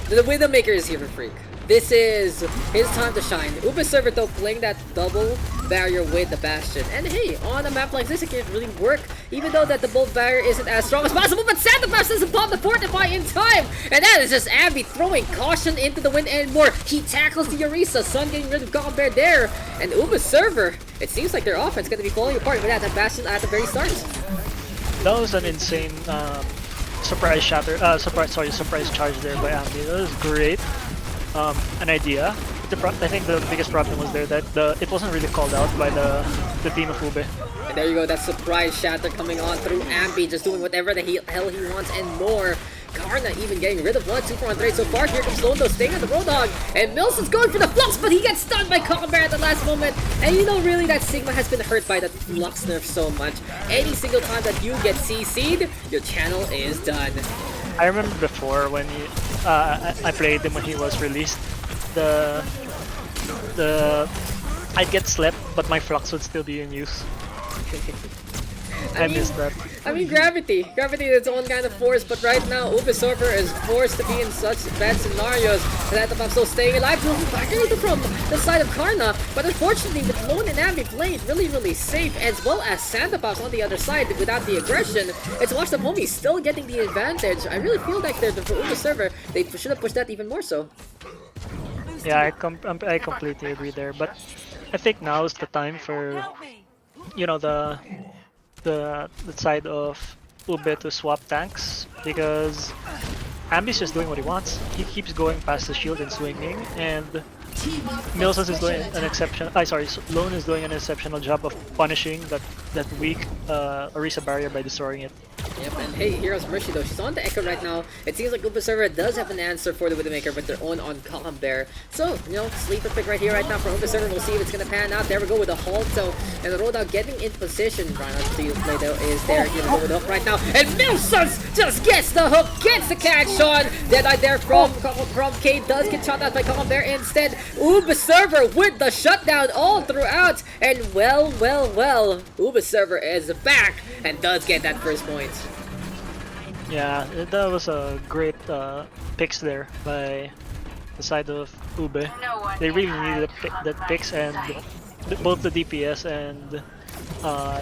the Widowmaker is here for Freak. This is his time to shine. Ubi server though playing that double barrier with the Bastion. And hey, on a map like this, it can really work. Even though that the bolt barrier isn't as strong as possible, but Santa Claus doesn't pop the Fortify in time. And that is just Abby throwing caution into the wind and more. He tackles the Orisa. Sun getting rid of Bear there. And Ubi server, it seems like their offense is going to be falling apart without that Bastion at the very start. That was an insane surprise charge there by Abby. That was great. An idea. I think the biggest problem was there that it wasn't really called out by the team of Ube. And there you go, that surprise shatter coming on through Ambi, just doing whatever the hell he wants and more. Karna even getting rid of 1, 2, 4 on 3 so far. Here comes Londo staying on the Roadhog, and Milson's going for the Flux, but he gets stunned by Cockenbear at the last moment. And you know, really, that Sigma has been hurt by that Flux nerf so much. Any single time that you get CC'd, your channel is done. I remember before when I played him when he was released. I'd get slept, but my Flux would still be in use. I missed that. I mean, Gravity is its own kind of force, but right now, Ubisoft is forced to be in such bad scenarios. Santapop still staying alive, back from the side of Karna, but unfortunately, with Lone and Abby played really safe, as well as Santapop on the other side without the aggression. It's Washed Up Homie still getting the advantage. I really feel like for Ubisoft, they should have pushed that even more so. Yeah, I completely agree there, but I think now is the time for, you know, the side of Ube to swap tanks, because Ambi's just doing what he wants. He keeps going past the shield and swinging, and Milsons is doing an exception. Lone is doing an exceptional job of punishing that weak Orisa barrier by destroying it. Yep, and hey, here's Mercy though. She's on the Echo right now. It seems like Upa server does have an answer for the Widowmaker, but their own on Cockenbear. So, you know, sleeper pick right here, right now for Upa server. We'll see if it's gonna pan out. There we go with the Halt though, and the Roadhog getting in position. Rhino to play though is there. Here we go with the hook right now, and Milsons just gets the hook, gets the catch on. Deadeye there from K does get shot out by Cockenbear instead. Uba server with the shutdown all throughout, and well, Uba server is back and does get that first point. Yeah, that was a great picks there by the side of Ube. They really needed that picks, and both the DPS and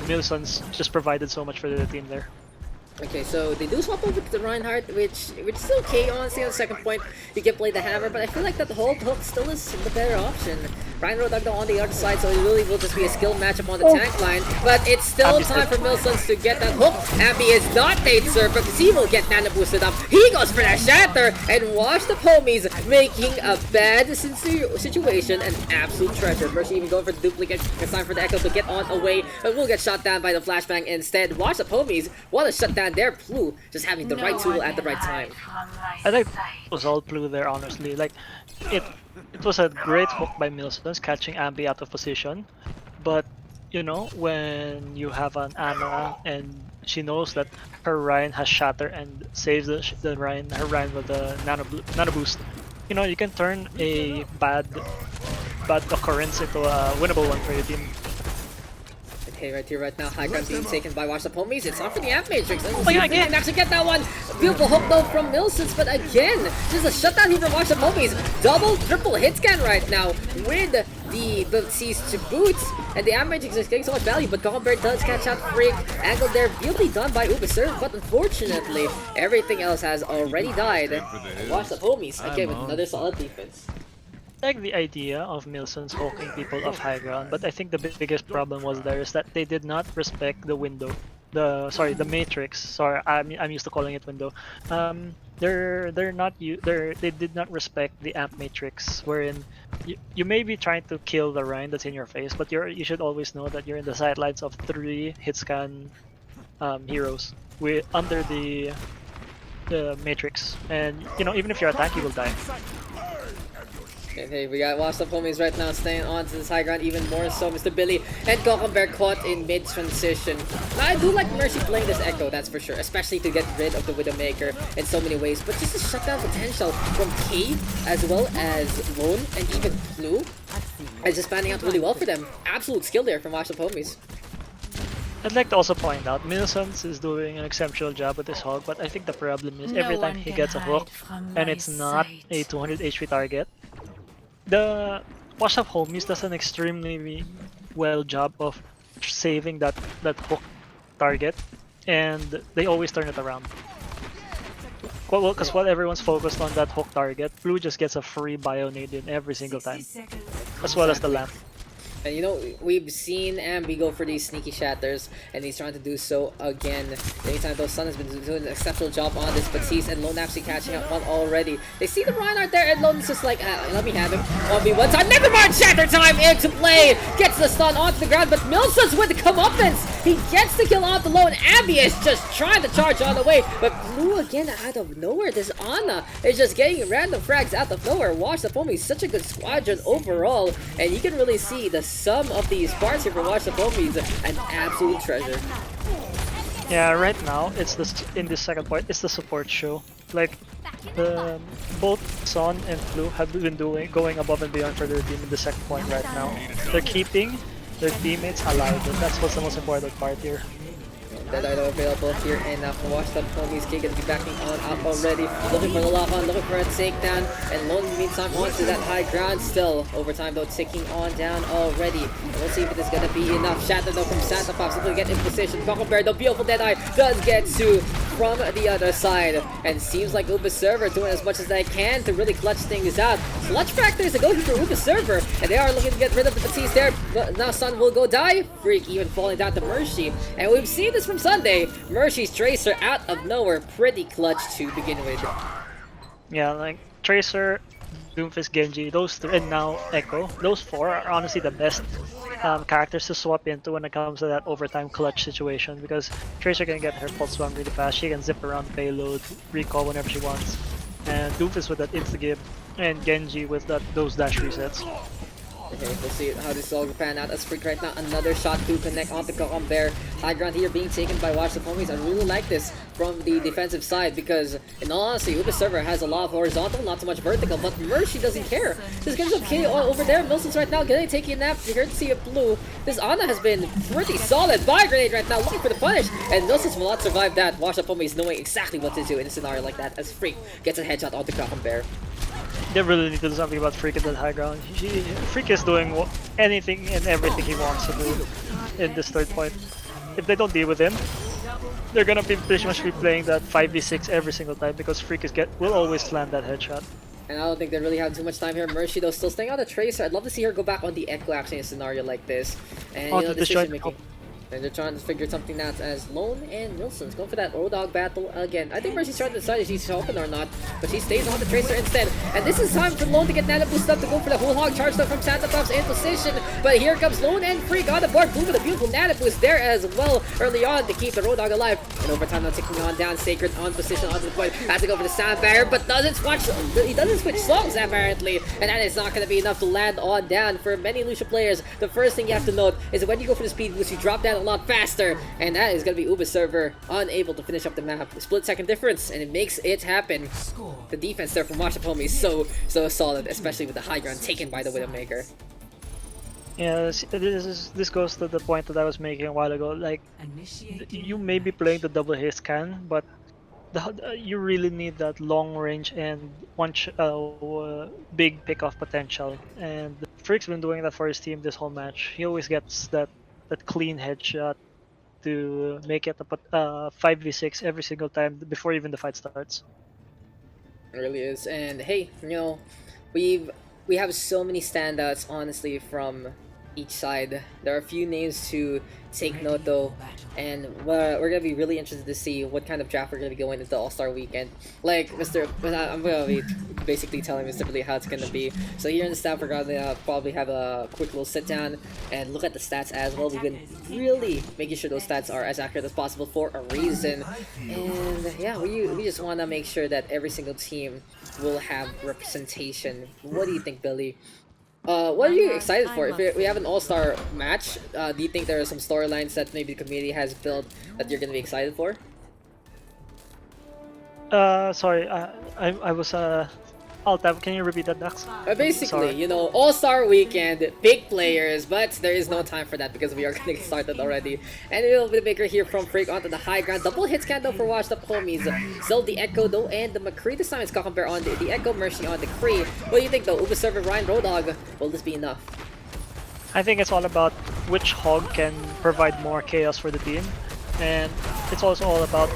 Nilsson's just provided so much for the team there. Okay, so they do swap over to the Reinhardt, which is okay, honestly. On the second point, you can play the hammer, but I feel like that the whole hook still is the better option. Reinhardt on the other side, so it really will just be a skill matchup on the tank line. But it's still time for Milsons to get that hook. Abby is not Nate Surf, because he will get nano boosted up. He goes for that shatter, and watch the homies making a bad situation an absolute treasure. Mercy even going for the duplicate. It's time for the Echo to get on away, but will get shot down by the flashbang instead. Watch the homies want to shut down their Plu, just having the right tool at the right time. I think it was all Plu there, honestly. Like, it was a great hook by Milsons, catching Ambi out of position. But, you know, when you have an Ana and she knows that her Ryan has shatter and saves her Ryan with the nano boost, you know, you can turn a bad occurrence into a winnable one for your team. Okay, right here, right now, high ground being taken by Watch the Homies. It's on for the Amp Matrix. Oh my god, again! Can actually get that one. Beautiful hook though from Milsons, but again, just a shutdown here from Watch the Homies. Double, triple hit scan right now with the Seas to boot, and the Amp Matrix is getting so much value, but Gomber does catch out Freak. Angle there, beautifully done by Ubiserve, but unfortunately, everything else has already died. Watch the Homies, again, with another solid defense. I like the idea of Milsons hawking people off high ground, but I think the biggest problem was there is that they did not respect the window. The matrix. Sorry, I'm used to calling it window. They did not respect the amp matrix, wherein you may be trying to kill the Rhine that's in your face, but you should always know that you're in the sidelines of 3 hit scan heroes under the matrix, and you know, even if you're a tank, you will die. Okay, we got Watch the Homies right now staying on to this high ground even more so. Mr. Billy and Gockenberg caught in mid-transition. Now, I do like Mercy playing this Echo, that's for sure. Especially to get rid of the Widowmaker in so many ways. But just the shutdown potential from Cave as well as Lone and even Blue is just panning out really well for them. Absolute skill there from Watch the Homies. I'd like to also point out, Milsons is doing an exceptional job with this hog, but I think the problem is every time he gets a hook and it's not a 200 HP target, the Watch of Homies does an extremely well job of saving that hook target, and they always turn it around. Well, because while everyone's focused on that hook target, Blue just gets a free Bionade in every single time, as well as the lamp. And you know, we've seen Ambi go for these sneaky shatters, and he's trying to do so again. Anytime though, Sun has been doing an exceptional job on this, but Seas and Lone actually catching up one already. They see the Reinhardt there, and Lone's just like, let me have him. 1v1 time, never mind, shatter time into play! Gets the stun onto the ground, but Milsons with the comeuppance! He gets the kill off the Lone. Ambi is just trying to charge on the way, but Blue again out of nowhere. This Ana is just getting random frags out of nowhere. Watch the Foamy, such a good squadron overall, and you can really see the sum of these parts here for Watch the Foamy, an absolute treasure. Yeah, right now it's in this second point, it's the support show. Like, both Son and Blue have been going above and beyond for their team in the second point right now. They're keeping their teammates alive, and that's what's the most important part here. That item available here, and for Watch the Foamy's King gonna be backing on up already. Looking for the lock-on, looking for a takedown, and Lone meantime onto that high ground still. Overtime though ticking on down already. And we'll see if it is gonna be enough. Shatter though from Santa Fox to get in position. Gockenberg, the beautiful Deadeye, does get to from the other side. And seems like Uber Server doing as much as they can to really clutch things out. Clutch factor is a go for Uber Server, and they are looking to get rid of the Batiste there. But now Sun will go die. Freak even falling down to Mercy. And we've seen this from Sunday. Mercy's Tracer out of nowhere, pretty clutch to begin with. Yeah, like Tracer, Doomfist, Genji, those three, and now Echo. Those 4 are honestly the best characters to swap into when it comes to that overtime clutch situation, because Tracer can get her pulse run really fast. She can zip around payload, recall whenever she wants, and Doomfist with that insta-give, and Genji with those dash resets. Okay, we'll see how this all pan out. As Freak right now, another shot to connect onto Bear. High ground here being taken by Watch the Homies. I really like this from the defensive side because, in all honesty, Uber server has a lot of horizontal, not so much vertical, but Mercy doesn't care. This gets okay over there. Milson's right now getting taking a nap. You heard to see a blue. This Ana has been pretty solid. Fire grenade right now, looking for the punish, and Milson's will not survive that. Watch the Homies knowing exactly what to do in a scenario like that as Freak gets a headshot onto Bear. They really need to do something about Freak at that high ground. Freak is doing anything and everything he wants to do in this third point. If they don't deal with him, they're gonna be pretty much be playing that 5v6 every single time because Freak will always land that headshot. And I don't think they really have too much time here. Mercy though still staying on the Tracer. I'd love to see her go back on the Echo actually in a scenario like this. And you know, decision making. And they're trying to figure something out as Lone and Wilson's going for that Roadhog battle again. I think Mercy's trying to decide if she's open or not, but she stays on the Tracer instead. And this is time for Lone to get Nana boosted up to go for the whole hog charge though from Santa Puffs in position. But here comes Lone and Freak on the board. Blue with a beautiful Nana boost there as well early on to keep the Roadhog alive. And over time now taking on down Sacred on position onto the point. Has to go for the Sound Barrier, but he doesn't switch songs apparently. And that is not going to be enough to land on down for many Lucia players. The first thing you have to note is that when you go for the speed boost, you drop down a lot faster. And that is going to be Uber server unable to finish up the map. Split second difference, and it makes it happen. The defense there from Watch the Homie is so solid, especially with the high ground taken by the Widowmaker. Yeah, this goes to the point that I was making a while ago. Like, you may be playing the double haste can, but you really need that long range and big pick-off potential. And Freak's been doing that for his team this whole match. He always gets that clean headshot to make it a 5v6 every single time before even the fight starts. It really is. And hey, you know, we have so many standouts honestly from each side. There are a few names to take note though, and we're gonna be really interested to see what kind of draft we're gonna be going into the All-Star weekend. Like I'm gonna be basically telling Mr. Billy how it's gonna be. So here in the staff, we're gonna probably have a quick little sit down and look at the stats as well. We've been really making sure those stats are as accurate as possible for a reason. And yeah, we just wanna make sure that every single team will have representation. What do you think, Billy? What are you excited for? If we have an all-star match, do you think there are some storylines that maybe the community has built that you're gonna be excited for? Sorry, I was Alt-tab, can you repeat that, Daks? Basically, Sorry. you know, All-Star Weekend, big players, but there is no time for that because we are going to get started already. And a little bit bigger here from Freak onto the high ground. Double hit scan though for Washed Up Homies. Still the Echo though, and the McCree. This time it's Cockenbear on the Echo, Mercy on the Cree. What do you think though? Uber server Ryan Roadhog, will this be enough? I think it's all about which hog can provide more chaos for the team. And it's also all about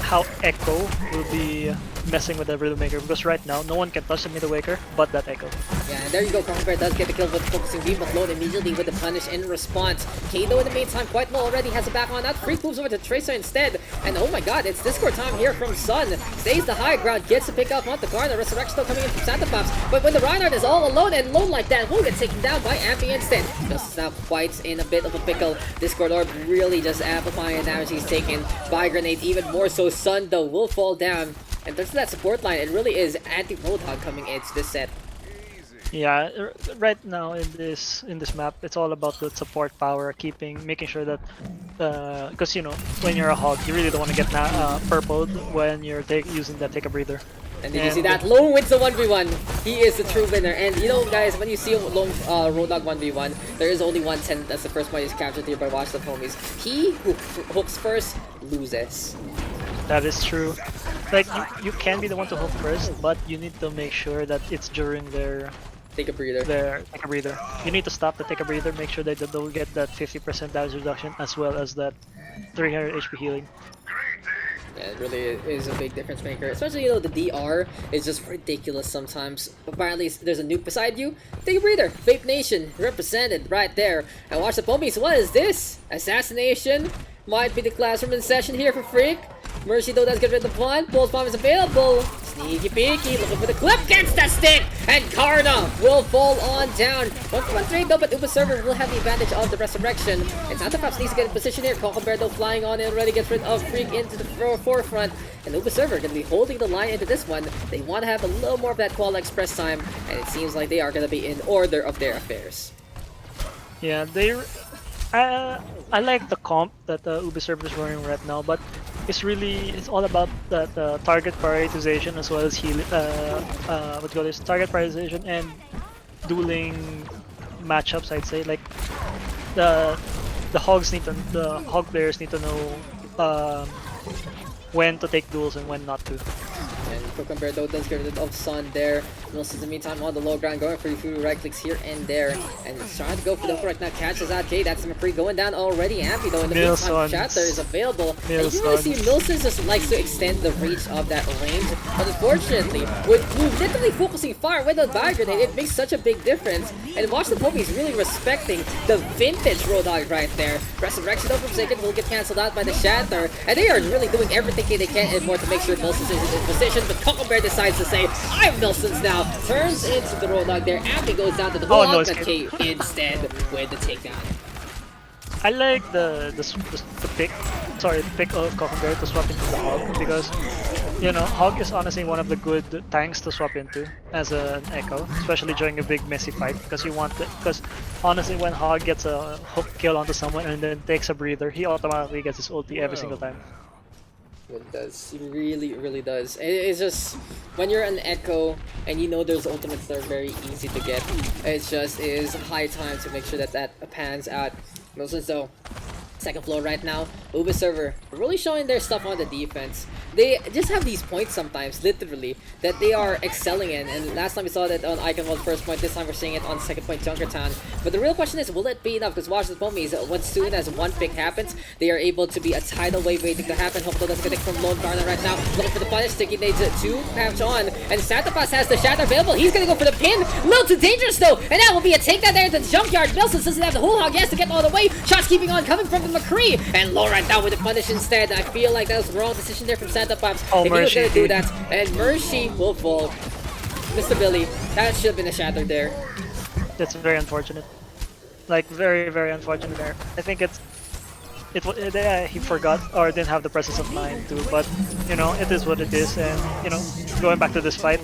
how Echo will be messing with the Widowmaker, because right now no one can touch the Widowmaker but that Echo. Yeah, and there you go. Cockenbear does get the kill with the focusing beam, but Lone immediately with the punish in response. Kado in the meantime quite low already, has a back on that. Freak moves over to Tracer instead, and oh my god, it's Discord time here from Sun. Stays the high ground, gets to pick up on the car. The Resurrection still coming in from Santa Pops, but when the Reinhardt is all alone and lone like that, will get taken down by Ampy instead. Just is now quite in a bit of a pickle. Discord Orb really just amplifying the damage he's taken by Grenade, even more so. Sun though will fall down. And there's that support line. It really is anti-Roadhog coming into this set. Yeah, right now in this map, it's all about the support power, making sure that, because you know, when you're a hog, you really don't want to get purpled when you're using that take a breather. And did you see that? Lone wins the 1v1. He is the true winner. And you know, guys, when you see a Lone Roadhog 1v1, there is only one 10. That's the first point he's captured here by Watch the Homies. He who hooks first loses. That is true. Like, you can be the one to hook first, but you need to make sure that it's during their take a breather. Take a breather. You need to stop the take a breather, make sure that they'll get that 50% damage reduction as well as that 300 HP healing. Yeah, it really is a big difference maker. Especially, you know, the DR is just ridiculous sometimes. Apparently, there's a nuke beside you. Take a breather. Vape Nation represented right there. And Watch the Homies. What is this? Assassination? Might be the classroom in session here for Freak. Mercy though does get rid of the pawn. Pulse bomb is available. Sneaky peeky, looking for the clip, gets the stick, and Karna will fall on down. 1-for-1 trade though, but Uber server will have the advantage of the resurrection. And Santa Pops needs to get in position here. Cockenbear though flying on in already, gets rid of Freak into the forefront. And Uber server gonna be holding the line into this one. They want to have a little more of that Koala Express time, and it seems like they are gonna be in order of their affairs. Yeah, uh, I like the comp that Ubisoft is running right now, but it's all about that target prioritization as well as what do you call this, target prioritization and dueling matchups. I'd say like the the hog players need to know when to take duels and when not to. And Cucumber though does get rid of Sun there. Mills in the meantime on the low ground going for a few right clicks here and there. And he's trying to go for the hook right now. Catches out K. That's McCree going down already. Ampy though in the meantime Milsons. Shatter is available. And you really see Milsons. Milson just likes to extend the reach of that range. But unfortunately, with literally focusing fire with a fire grenade, it makes such a big difference. And watch the Pomies really respecting the vintage Road Dog right there. Resurrection though from second will get cancelled out by the Shatter. And they are really doing everything they can and more to make sure Milson is in position. But Cucumber decides to say, I'm Milson's now. Turns into the Road Dog there. Ampy goes down to the Oh, block, no but escape. K instead with the takedown. I like the pick of Cockenberry to swap into the Hog because you know Hog is honestly one of the good tanks to swap into as an Echo, especially during a big messy fight because because honestly when Hog gets a hook kill onto someone and then takes a breather, he automatically gets his ulti every single time. It does. It really, really does. It's just when you're an Echo and you know those ultimates that are very easy to get. It just is high time to make sure that that pans out. Milsons though, second floor right now. Uber server really showing their stuff on the defense. They just have these points sometimes, literally, that they are excelling in. And last time we saw that on Eichenwalde first point, this time we're seeing it on second point Junkertown. But the real question is, will it be enough? Because watch the Pomies, as soon as one pick happens, they are able to be a tidal wave waiting to happen. Hopedo doesn't get it from Lone Garner right now. Looking for the punish, Sticky needs it to patch on. And Santa Claus has the Shatter available. He's gonna go for the pin. A little too dangerous though. And that will be a takedown there into the junkyard. Milson doesn't have the whole hog. He has to get all the way. Shots keeping on coming from the McCree. And low right now with the punish instead. I feel like that was the wrong decision there from Santa Pops. Oh, If he was gonna Mercy. do that. And Mercy will fall. Mr. Billy, that should have been a shatter there. That's very unfortunate. Like very very unfortunate there. I think he forgot or didn't have the presence of mind too. But you know it is what it is, and you know going back to this fight.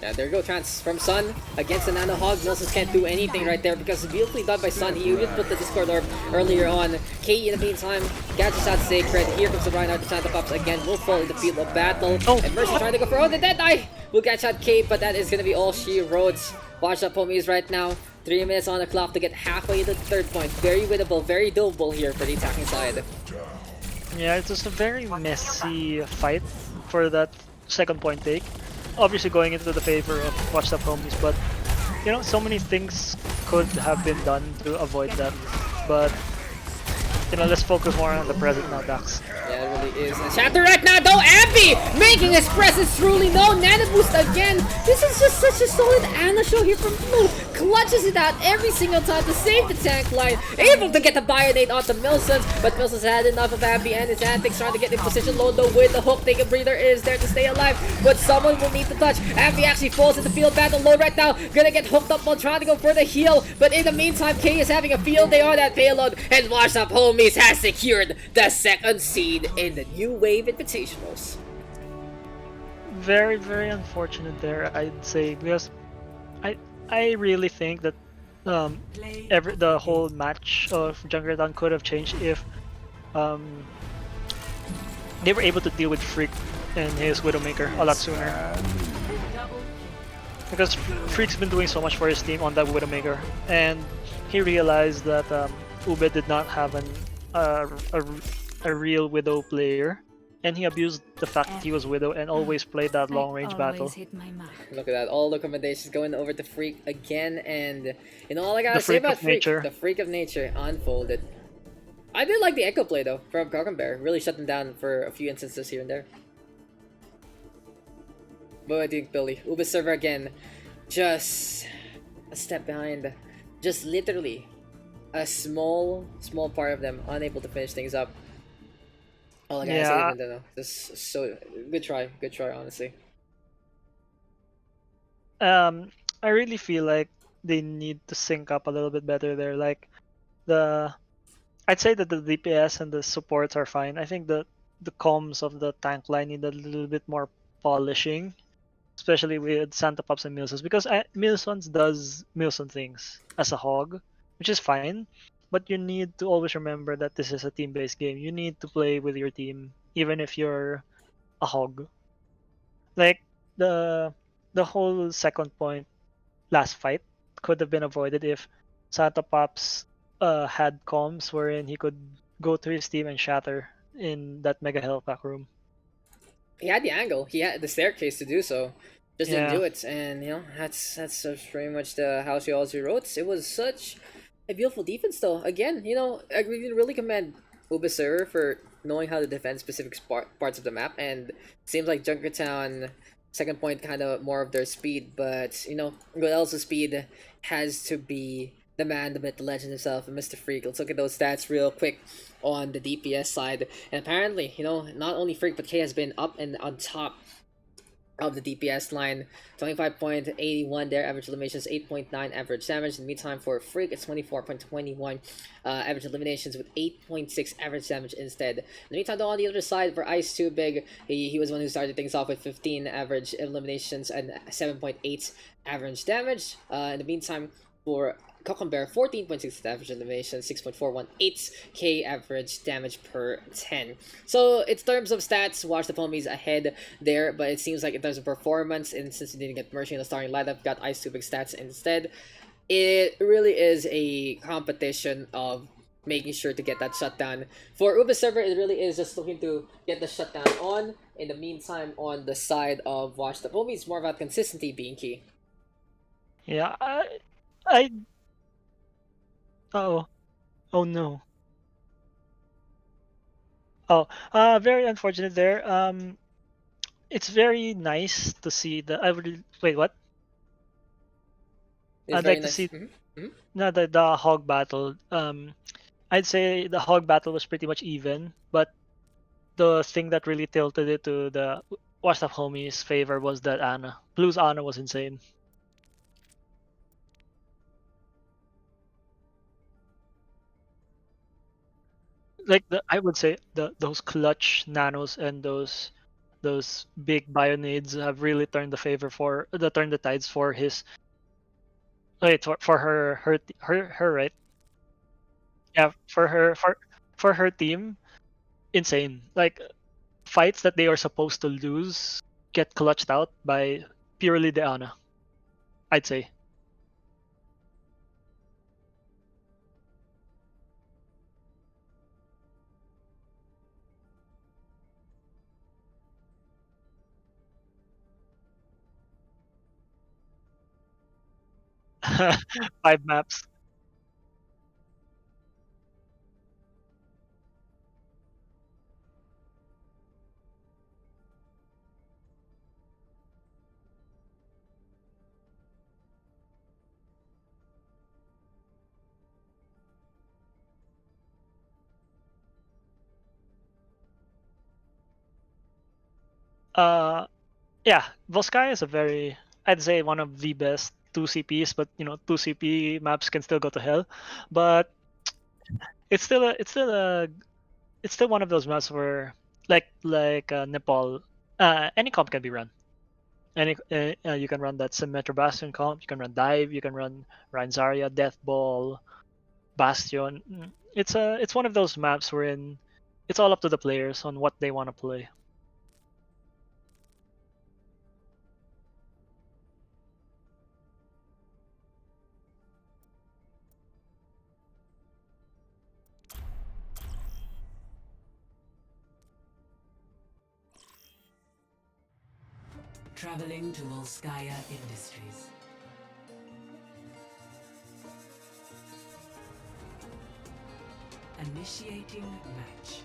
Yeah, there you go, chance from Sun against the Nano Hog. Nelsons can't do anything right there because beautifully done by Sun. He even put the Discord orb earlier on. K in the meantime, gadgets out Sacred. Here comes the Reinhardt to Santa Pops again. Will fall in the field of battle. Oh. And Mercy trying to go for the dead eye. Will catch out K, but that is gonna be all she wrote. Watch up homies right now. 3 minutes on the clock to get halfway to the third point. Very winnable, very doable here for the attacking side. Yeah, it's just a very messy fight for that second point take. Obviously going into the favor of Watched Up Homies, but you know, so many things could have been done to avoid that. But you know, let's focus more on the present now, Daks. Yeah, it really is. And Shatter right now, though, Ampy making his presence truly known. Nano boost again. This is just such a solid Ana show here from Blue. Clutches it out every single time to save the tank line. Able to get the Bionate onto Milsons, but Milsons had enough of Ampy and his antics trying to get in position. Londo with the hook. Take a breather is there to stay alive, but someone will need to touch. Ampy actually falls in the field battle low right now. Gonna get hooked up while trying to go for the heal, but in the meantime, K is having a field day on that payload, and Wash Up Homies has secured the second seed in the New Wave Invitationals. Very, very unfortunate there, I'd say, because I really think that the whole match of Junkertown could have changed if um, they were able to deal with Freak and his Widowmaker a lot sooner. Because Freak's been doing so much for his team on that Widowmaker, and he realized that Ube did not have a real Widow player, and he abused the fact that he was Widow and always played that long range battle. Look at that, all the recommendations going over to Freak again, and you know all I gotta The say freak about of Freak, nature. the Freak of Nature unfolded. I did like the Echo play though from Bear. Really shut them down for a few instances here and there. But I think Billy, Uber server again, just a step behind. Just literally a small part of them unable to finish things up. All I gotta say, Yeah. even though, just so good try, honestly. I really feel like they need to sync up a little bit better there. Like the, I'd say that the DPS and the supports are fine. I think the comms of the tank line need a little bit more polishing, especially with Santa Pops and Milsons, because Milsons does Milson things as a hog, which is fine. But you need to always remember that this is a team-based game. You need to play with your team, even if you're a hog. Like the the whole second point last fight could have been avoided if Santa Pops had comms wherein he could go to his team and shatter in that mega hell pack room. He had the angle, he had the staircase to do so, just didn't Yeah. do it. And that's pretty much the how she also wrote. It was such a beautiful defense, though. Again, I really commend Ubisoft for knowing how to defend specific parts of the map, and seems like Junkertown second point kind of more of their speed, but what else's speed has to be the man, the myth, the legend himself, Mr. Freak. Let's look at those stats real quick on the DPS side. And apparently, not only Freak but K has been up and on top of the DPS line. 25.81 there, average eliminations 8.9 average damage. In the meantime, for Freak, it's 24.21 average eliminations with 8.6 average damage instead. In the meantime, though, on the other side, for Ice Too Big, he was one who started things off with 15 average eliminations and 7.8 average damage. In the meantime, for Cockenbear, 14.6 average elimination, 6.418k average damage per 10. So, in terms of stats, Watch the Homies ahead there, but it seems like in terms of performance, and since we didn't get Mercy in the starting lineup, got Ice 2 Big stats instead, it really is a competition of making sure to get that shutdown. For Uber server, it really is just looking to get the shutdown on. In the meantime, on the side of Watch the Homies, more about consistency being key. Yeah. I oh oh no. Oh, very unfortunate there. It's very nice to see the. I would wait. What? It's I'd very like to nice. see no the hog battle. I'd say the hog battle was pretty much even, but the thing that really tilted it to the Watch the Homies' favor was that Ana. Blue's Ana was insane. Like I would say those clutch nanos and those big bionades have really turned the tides for his wait for her right, yeah, for her team. Insane, like fights that they are supposed to lose get clutched out by purely the Ana, I'd say. 5 maps. uh yeah, Volskaya is a very, I'd say, one of the best 2 CPs, but 2 CP maps can still go to hell. But it's still one of those maps where Nepal, any comp can be run. You can run that Symmetra Bastion comp, you can run Dive, you can run Ryan Death Ball, Bastion. It's one of those maps wherein it's all up to the players on what they want to play. Traveling to Volskaya Industries. Initiating match.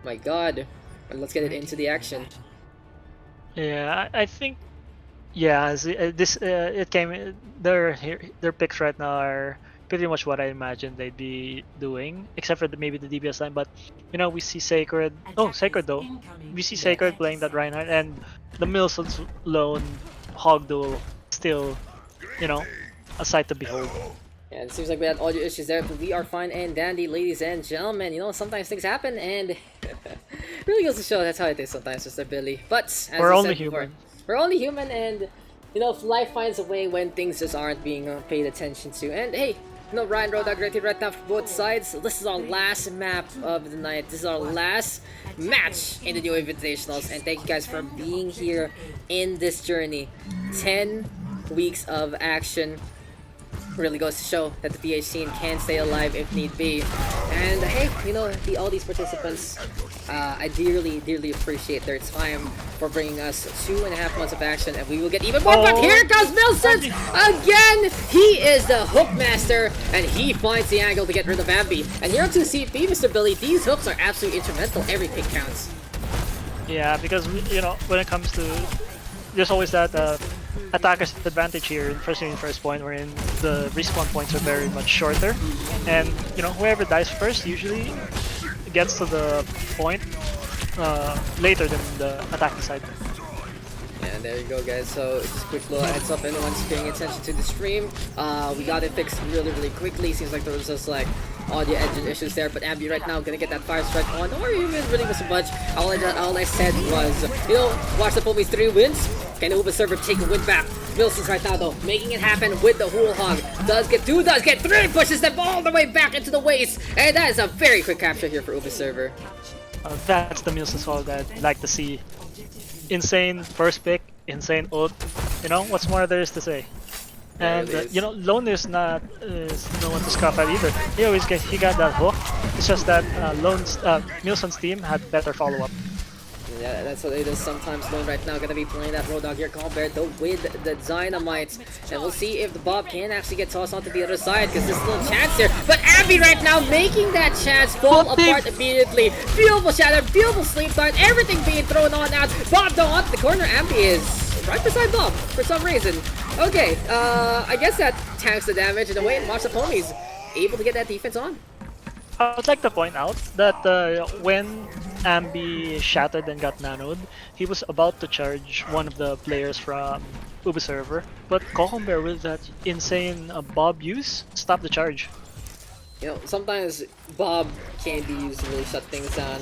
My god. Let's get it Ready into the for action. battle. Yeah, I think this it came their picks right now are pretty much what I imagined they'd be doing, except for maybe the DPS line. But we see Sacred. Oh, Sacred though. We see Sacred playing that Reinhardt, and the Milson's lone hog duel still, you know, a sight to behold. Yeah, it seems like we had audio issues there, but we are fine and dandy, ladies and gentlemen. Sometimes things happen, and really goes to show that's how it is sometimes, Mr. Billy. But as We're you only said before, human. we're only human, and life finds a way when things just aren't being paid attention to. And hey, Ryan Rodak right here, right now for both sides. This is our last map of the night. This is our last match in the new Invitationals, and thank you guys for being here in this journey. 10 weeks of action. Really goes to show that the PH scene can stay alive if need be. And hey, all these participants, I dearly appreciate their time for bringing us 2.5 months of action, and we will get even more. But here comes Milson again. He is the hook master, and he finds the angle to get rid of Ambi. And here on 2CP, Mr. Billy, these hooks are absolutely instrumental. Every pick counts. Yeah, because when it comes to, there's always that attacker's advantage here in first point, wherein the respawn points are very much shorter, and whoever dies first usually gets to the point later than the attacking side. And there you go, guys. So just quick little heads up, anyone's paying attention to the stream. We got it fixed really quickly. Seems like there was just like audio engine issues there, but Ambi right now gonna get that fire strike on, or even really was a bunch. All I said was, watch the Pomies 3 wins. Can Uber server take a win back? Wilson's right now though, making it happen with the Whole Hog. Does get 2, does get 3, pushes them all the way back into the waist, and that is a very quick capture here for Uber server. That's the Milson's Hog that I'd like to see. Insane first pick, insane ult. What's more there is to say. And Lone is no one to scoff at either. He got that hook. It's just that Milson's team had better follow-up. Yeah, that's what it is. Sometimes Lone right now gonna be playing that Roadhog here, compared though with the Dynamite. And we'll see if the Bob can actually get tossed onto the other side, because there's a little chance here. But Ambi right now making that chance fall apart immediately. Beautiful shatter, beautiful sleep dart, everything being thrown on out. Bob though onto the corner. Ambi is right beside Bob for some reason. Okay, I guess that tanks the damage in a way, and watch the Ponies able to get that defense on. I would like to point out that when Ambi shattered and got nanoed, he was about to charge one of the players from Ubi server, but Cocombear with that insane Bob use stopped the charge. Sometimes Bob can be used to really shut things down,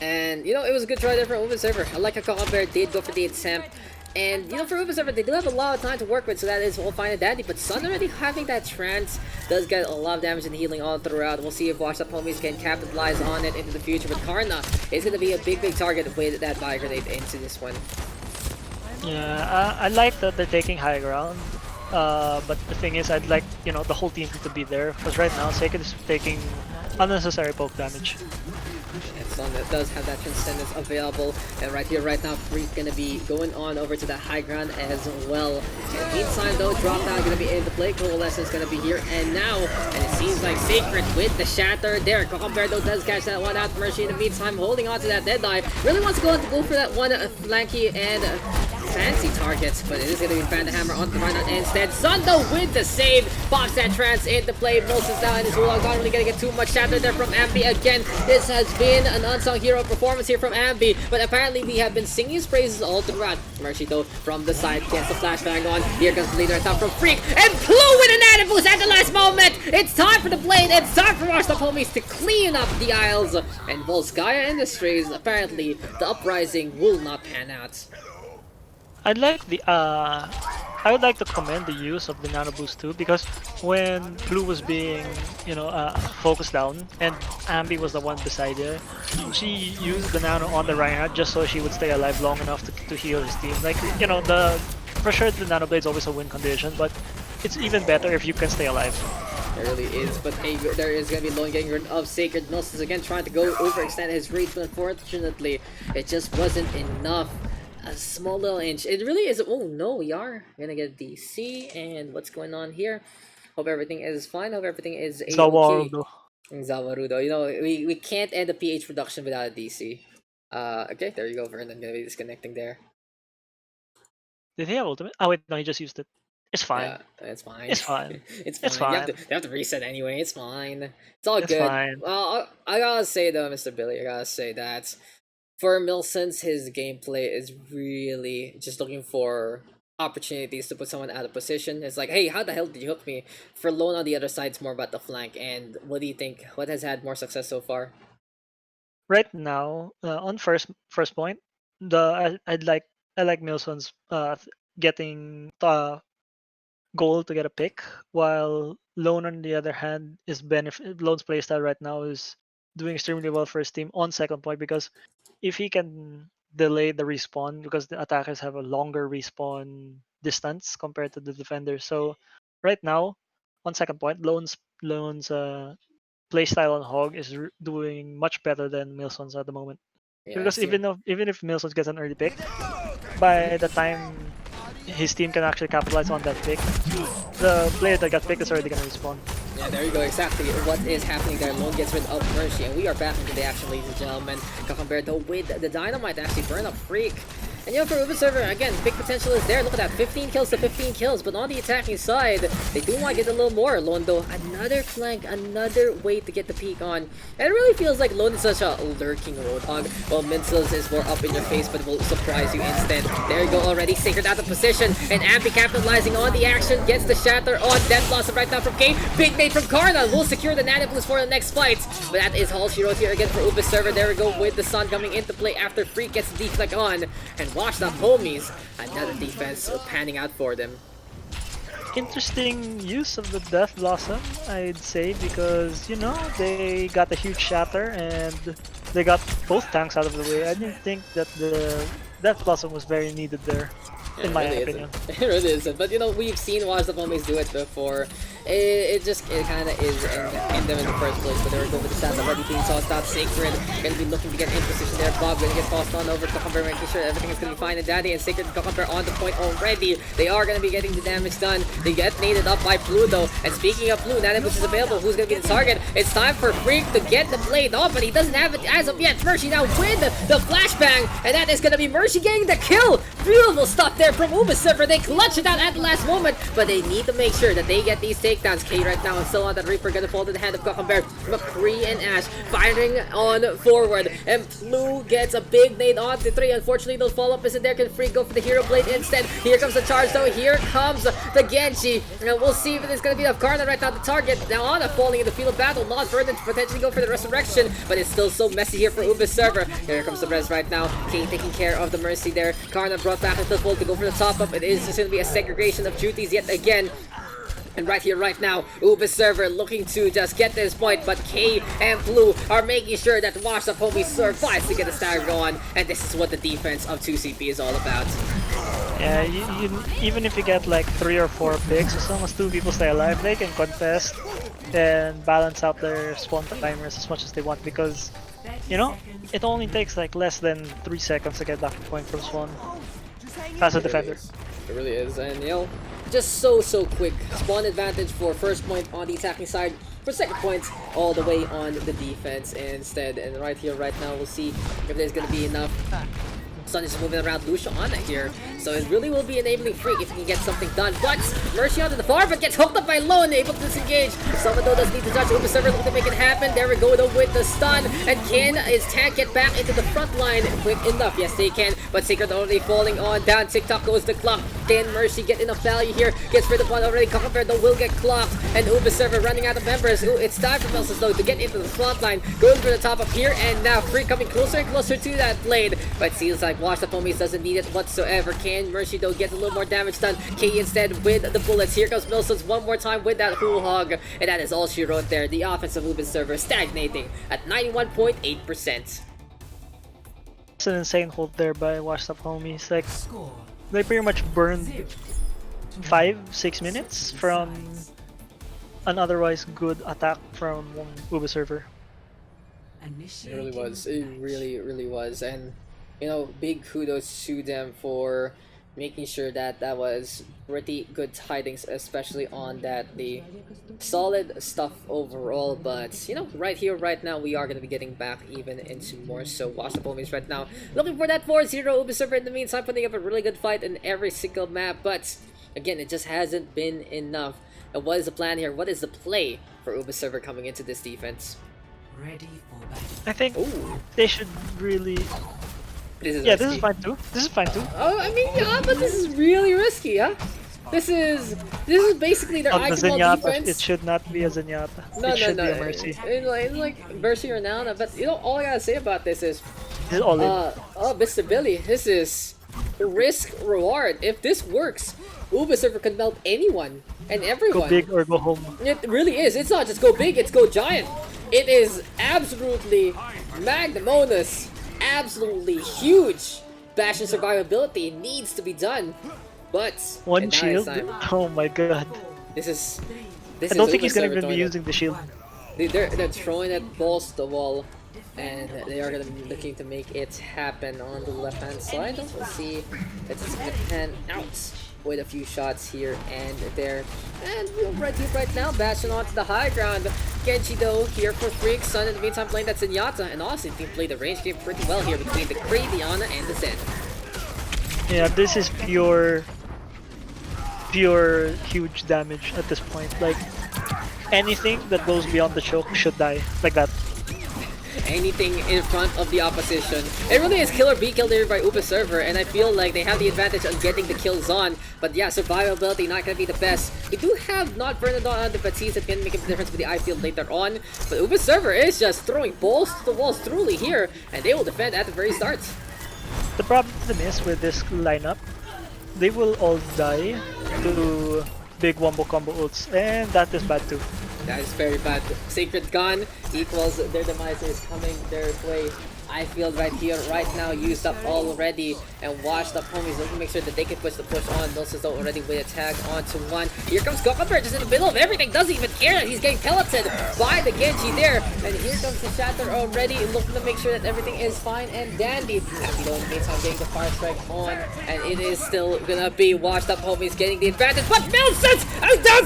and it was a good try there for Ubi server. I like how Cocombear did go for the attempt. And for Uber server, they do have a lot of time to work with, so that is all fine and dandy. But Sun already having that trance does get a lot of damage and healing all throughout. We'll see if Washed Up Homies can capitalize on it into the future. But Karna is going to be a big target with that Bio Grenade into this one. Yeah, I like that they're taking high ground. But the thing is, I'd like the whole team to be there, because right now Sacred is taking unnecessary poke damage. And Sun does have that Transcendence available, and right here, right now, Freak gonna be going on over to the high ground as well. In the meantime, though, Drop Down gonna be in the play. Coalescence gonna be here and now, and it seems like Sacred with the shatter there. Cocombear though does catch that one out. Mercy in the meantime holding on to that Deadeye. Really wants to go for that one flanky and fancy targets, but it is going to be Phantom Hammer onto the Rhino instead. Sundo with the save, pops that trance into play. Wilson's down in his Ulog, not really going to get too much shatter there from Ambi again. This has been an unsung hero performance here from Ambi, but apparently we have been singing his praises all throughout. Mercy though from the side gets the flashbang on. Here comes the leader at top from Freak, and Blue with an added boost at the last moment. It's time for the blade, it's time for Washed Up Homies to clean up the aisles, and Volskaya Industries, apparently the uprising will not pan out. I would like to commend the use of the Nano Boost too, because when Blue was being, focused down and Ambi was the one beside her, she used the Nano on the Reinhardt just so she would stay alive long enough to heal his team. Like, for sure the Nano Blade's always a win condition, but it's even better if you can stay alive. It really is, but hey, there is going to be Lone getting rid of Sacred. Nelson's again trying to go overextend his reach, but unfortunately, it just wasn't enough. A small little inch. It really is. Oh no, we are gonna get DC, and what's going on here? Hope everything is fine. Hope everything is Zawarudo. Zawarudo. We can't end the PH production without a DC. Okay, there you go, Vernon. Gonna be disconnecting there. Did he have ultimate? Oh wait, no, he just used it. It's fine. Yeah, it's fine. It's fine. It's It's fine. fine. They have to reset anyway. It's fine. It's all It's good. fine. Well, I gotta say though, Mr. Billy, I gotta say that for Milsons, his gameplay is really just looking for opportunities to put someone out of position. It's like, hey, how the hell did you hook me? For Lone on the other side, it's more about the flank. And what do you think? What has had more success so far? Right now, on first point, I like Milson's getting goal to get a pick, while Lone on the other hand is Lone's playstyle right now is doing extremely well for his team on second point, because if he can delay the respawn, because the attackers have a longer respawn distance compared to the defenders. So right now on second point, Lone's playstyle on Hog is doing much better than Milson's at the moment. Yeah, I Because see. even if Milsons gets an early pick, by the time his team can actually capitalize on that pick, the player that got picked is already going to respawn. Yeah, there you go, exactly what is happening there. Lone gets rid of Mercy, and we are back into the action, ladies and gentlemen. Compared though with the Dynamite actually burn up Freak. And you know, for Uber Server, again, big potential is there. Look at that, 15 kills to 15 kills. But on the attacking side, they do want to get a little more. Lone, though, another flank, another way to get the peak on. And it really feels like Lone is such a lurking roadhog, while Minsels is more up in your face, but will surprise you instant. There you go already, Sacred out of position. And Ampy capitalizing on the action, gets the shatter on Death Blossom right now from K. Big nade from Karna will secure the Nanoblus for the next fight. But that is all she wrote here again for Uber Server. There we go with the Sun coming into play after Freak gets the deflect on. And watch that, homies. Another defense panning out for them. Interesting use of the Death Blossom, I'd say, because, you know, they got a huge shatter and they got both tanks out of the way. I didn't think that the Death Blossom was very needed there, in my opinion. It really isn't. But you know, we've seen Watch the Homies do it before. It kind of is in them in the first place. But they're going with the stand already being tossed out. Sacred gonna be looking to get in position there. Bob gonna get tossed on over to Cucumber, making sure everything is gonna be fine. And Daddy and Sacred and Cucumber on the point already. They are gonna be getting the damage done. They get naded up by Blue though. And speaking of Blue, Nanobus is available. Who's gonna be the target? It's time for Freak to get the blade off, but he doesn't have it as of yet. Mercy now with the flashbang, and that is gonna be Mercy getting the kill. Beautiful stuff there from Uber Server. They clutch it out at the last moment, but they need to make sure that they get these takedowns. K right now and still on that Reaper, gonna fall to the hand of Cucumber. McCree and Ash firing on forward, and Blue gets a big nade on the 3. Unfortunately, those follow-up isn't there. Can Freak go for the Hero Blade instead? Here comes the charge though. Here comes the Genji, and we'll see if it is gonna be enough. Karna right now the target. Now Anna falling in the field of battle. Not further to potentially go for the resurrection, but it's still so messy here for Uber Server. Here comes the res right now. K taking care of the Mercy there. Karna brought back into the fold to go for the top up. It is just gonna be a segregation of duties yet again. And right here, right now, Uber Server looking to just get this point, but K and Blue are making sure that Wash Up Homie survives to get the stagger going, and this is what the defense of 2CP is all about. Yeah, even if you get like 3 or 4 picks, as long as 2 people stay alive, they can contest and balance out their spawn timers as much as they want, because, you know, it only takes like less than 3 seconds to get back the point from spawn as a defender. It really is, and you know, just so quick. Spawn advantage for first point on the attacking side, for second points all the way on the defense instead. And right here, right now, we'll see if there's gonna be enough. Sun is moving around Lucia on it here, so it really will be enabling Freak if he can get something done. But Mercy onto the far, but gets hooked up by Lone, able to disengage. Salvador does need to touch. Uber Server looking to make it happen. There we go though with the stun, and can his tank get back into the front line quick enough? Yes, they can, but Sacred already falling on down. TikTok goes the clock. Can Mercy get enough value here? Gets rid of one already. Cucumber though will get clocked, and Uber Server running out of members. Ooh, it's time for Melsus though to get into the front line, going for the top up here, and now Freak coming closer and closer to that blade, but seems like Wash Up Homies doesn't need it whatsoever. Can Mercy though get a little more damage done? K instead with the bullets. Here comes Milsons one more time with that Whole Hog, and that is all she wrote there. The offensive Uber Server stagnating at 91.8%. It's an insane hold there by Washed Up Homies. Like, Score. they pretty much burned 5-6 minutes from an otherwise good attack from Uber Server. It really was. It really was. And you know, big kudos to them for making sure that that was pretty good tidings, especially on that. The solid stuff overall, but you know, right here, right now, we are going to be getting back even into more. So Watch the Homies right now looking for that 4-0. Uber Server in the meantime putting up a really good fight in every single map, but Again, it just hasn't been enough. And what is the plan here? What is the play for Uber Server coming into this defense? Ready for battle. I think Ooh, they should really. this is Yeah, this risky. is fine too. This is fine too. Oh, I mean, yeah, but this is really risky, huh? This is basically their Of the Eichenwalde Zenyatta, defense. it should not be a Zenyatta. No, it no, should no. be a Mercy. It's like Mercy or Nana, but you know, all I gotta say about this is, This is all in. oh, Mr. Billy, this is risk reward. If this works, Uber Server can melt anyone and Go everyone. big or go home. It really is. It's not just go big, it's go giant. It is absolutely magnanimous, absolutely huge. Bastion survivability needs to be done, but One and now shield. it's time. Oh my god. This is. I don't think Uber he's gonna Server even be throwing it. using the shield. They're throwing it balls to the wall, and they are gonna be looking to make it happen on the left hand side. We'll see if it's gonna pan out with a few shots here and there. And we're right now, Bastion onto the high ground. Genji though here for Freak. Sun in the meantime playing that Zenyatta, and Austin team played the range game pretty well here between the Kree, the Ana, and the Zen. Yeah, this is pure huge damage at this point. Like anything that goes beyond the choke should die like that. Anything in front of the opposition. It really is kill or be killed here by Uber Server, and I feel like they have the advantage on getting the kills on. But yeah, survivability not gonna be the best. We do have not Bernadette on the Batiste that can make a difference with the eye field later on. But Uber Server is just throwing balls to the walls truly here, and they will defend at the very start. The problem is with this lineup, they will all die to big wombo combo ults, and that is bad too. That is very bad. Sacred Gun equals their demise is coming their way. I feel right here, right now, used up already, and washed up homies looking to make sure that they can push the push on. Mills though already with a tag onto one. Here comes Gokumber just in the middle of everything, doesn't even care that he's getting pelleted by the Genji there. And here comes the Shatter already, looking to make sure that everything is fine and dandy. Happy though in the meantime getting the fire strike on, and it is still gonna be washed up homies getting the advantage. But Mills does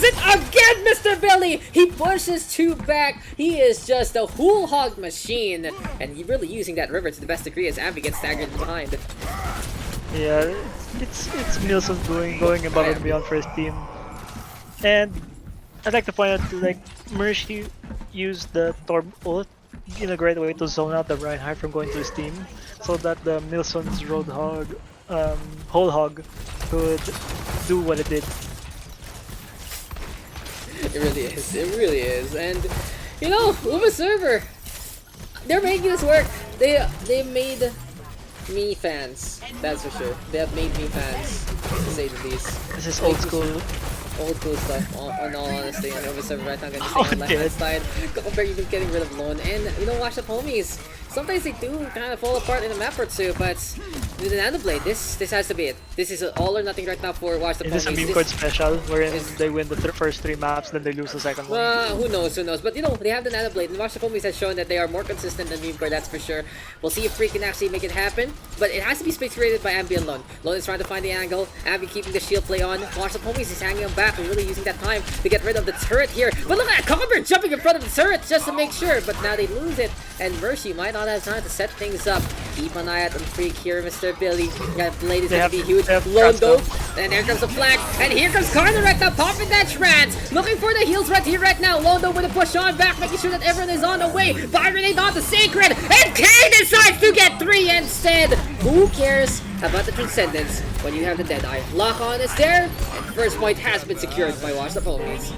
it again, Mr. Billy! He pushes two back. He is just a whole hog machine, and he really using that river to the best degree as Ambi gets staggered behind. Yeah, it's Milson going above and beyond for his team. And I'd like to point out, like, Mercy used the Torb ult in a great way to zone out the Reinhardt from going to his team, so that the Milson's Roadhog, Whole Hog, could do what it did. It really is, and you know, Uber Server, they're making this work. They made me fans, that's for sure. They have made me fans, to say the least. This is old school. Old school stuff, on all honesty. And Uber Server right now gonna Oh, stay on the left hand dead. side. Gokumber even getting rid of Lone, and you know, watch the homies. Sometimes they do kind of fall apart in a map or two, but with an Nanoblade, this has to be it. This is all or nothing right now for Watch the Is this a Homies. meme code special wherein they win the first 3 maps, then they lose the second one? Who knows, but you know, they have the Nanoblade, and Watch the Homies has shown that they are more consistent than Meme Core, that's for sure. We'll see if Freak can actually make it happen, but it has to be space created by Ambi and Lone. Lone is trying to find the angle, Ambi keeping the shield play on, Watch the Homies is hanging him back, and really using that time to get rid of the turret here. But look at Gokumber jumping in front of the turret just to make sure, but now they lose it, and Mercy might not have time to set things up. Keep an eye out on Freak here, Mr. Billy. Got Blade is They gonna have- be huge. they have Londo, Crossbow. and here comes the flag, and here comes Carter right now, popping that trance, looking for the heals right here, right now. Londo with a push on back, making sure that everyone is on the way. Fire grenade on the Sacred, and Kane decides to get 3 instead. Who cares about the Transcendence when you have the Deadeye? Lock on is there, and first point has been secured by Watch the Homies.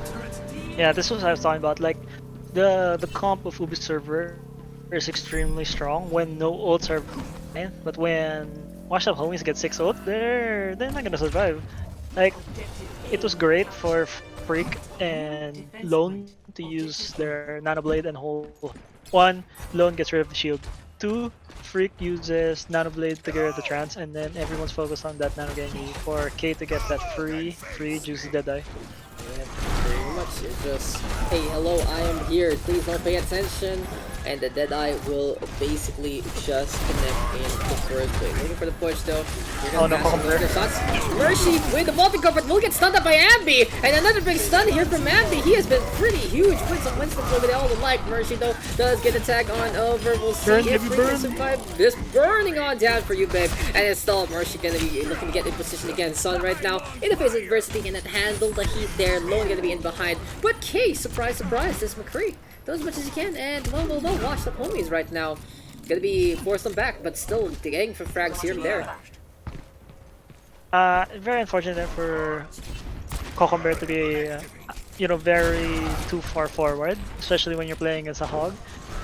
Yeah, this was what I was talking about. Like, the comp of Ubi server is extremely strong when no ults are fine, but when Washed Up Homies get 6 ults, they're not gonna survive. Like, it was great for Freak and Lone to use their Nano Blade and hold. 1, Lone gets rid of the shield. 2, Freak uses Nano Blade to get rid of the trance, and then everyone's focused on that Nano Genji for K to get that free juicy Deadeye. Yeah, pretty much. It's just, hey, hello, I am here. Please don't pay attention. and the Deadeye will basically just connect in the first place. Looking for the push though. Here Oh comes no, Bash Coco with their shots. Mercy with the multi-cover will get stunned up by Ambi, and another big stun here from Ambi. He has been pretty huge with some Winston flow with all the like. Mercy though does get a tag on over. We'll see Burn, if baby, we can burn. survive this burning on down for you, babe. And it's still Mercy gonna be looking to get in position against Sun right now. In the face of adversity, cannot handle the heat there. Lone gonna be in behind. But K, surprise, surprise, this McCree does as much as he can, and well, watch the homies right now. Gonna be forced them back, but still getting for frags here and there. Very unfortunate for Cucumber to be, very too far forward, especially when you're playing as a hog.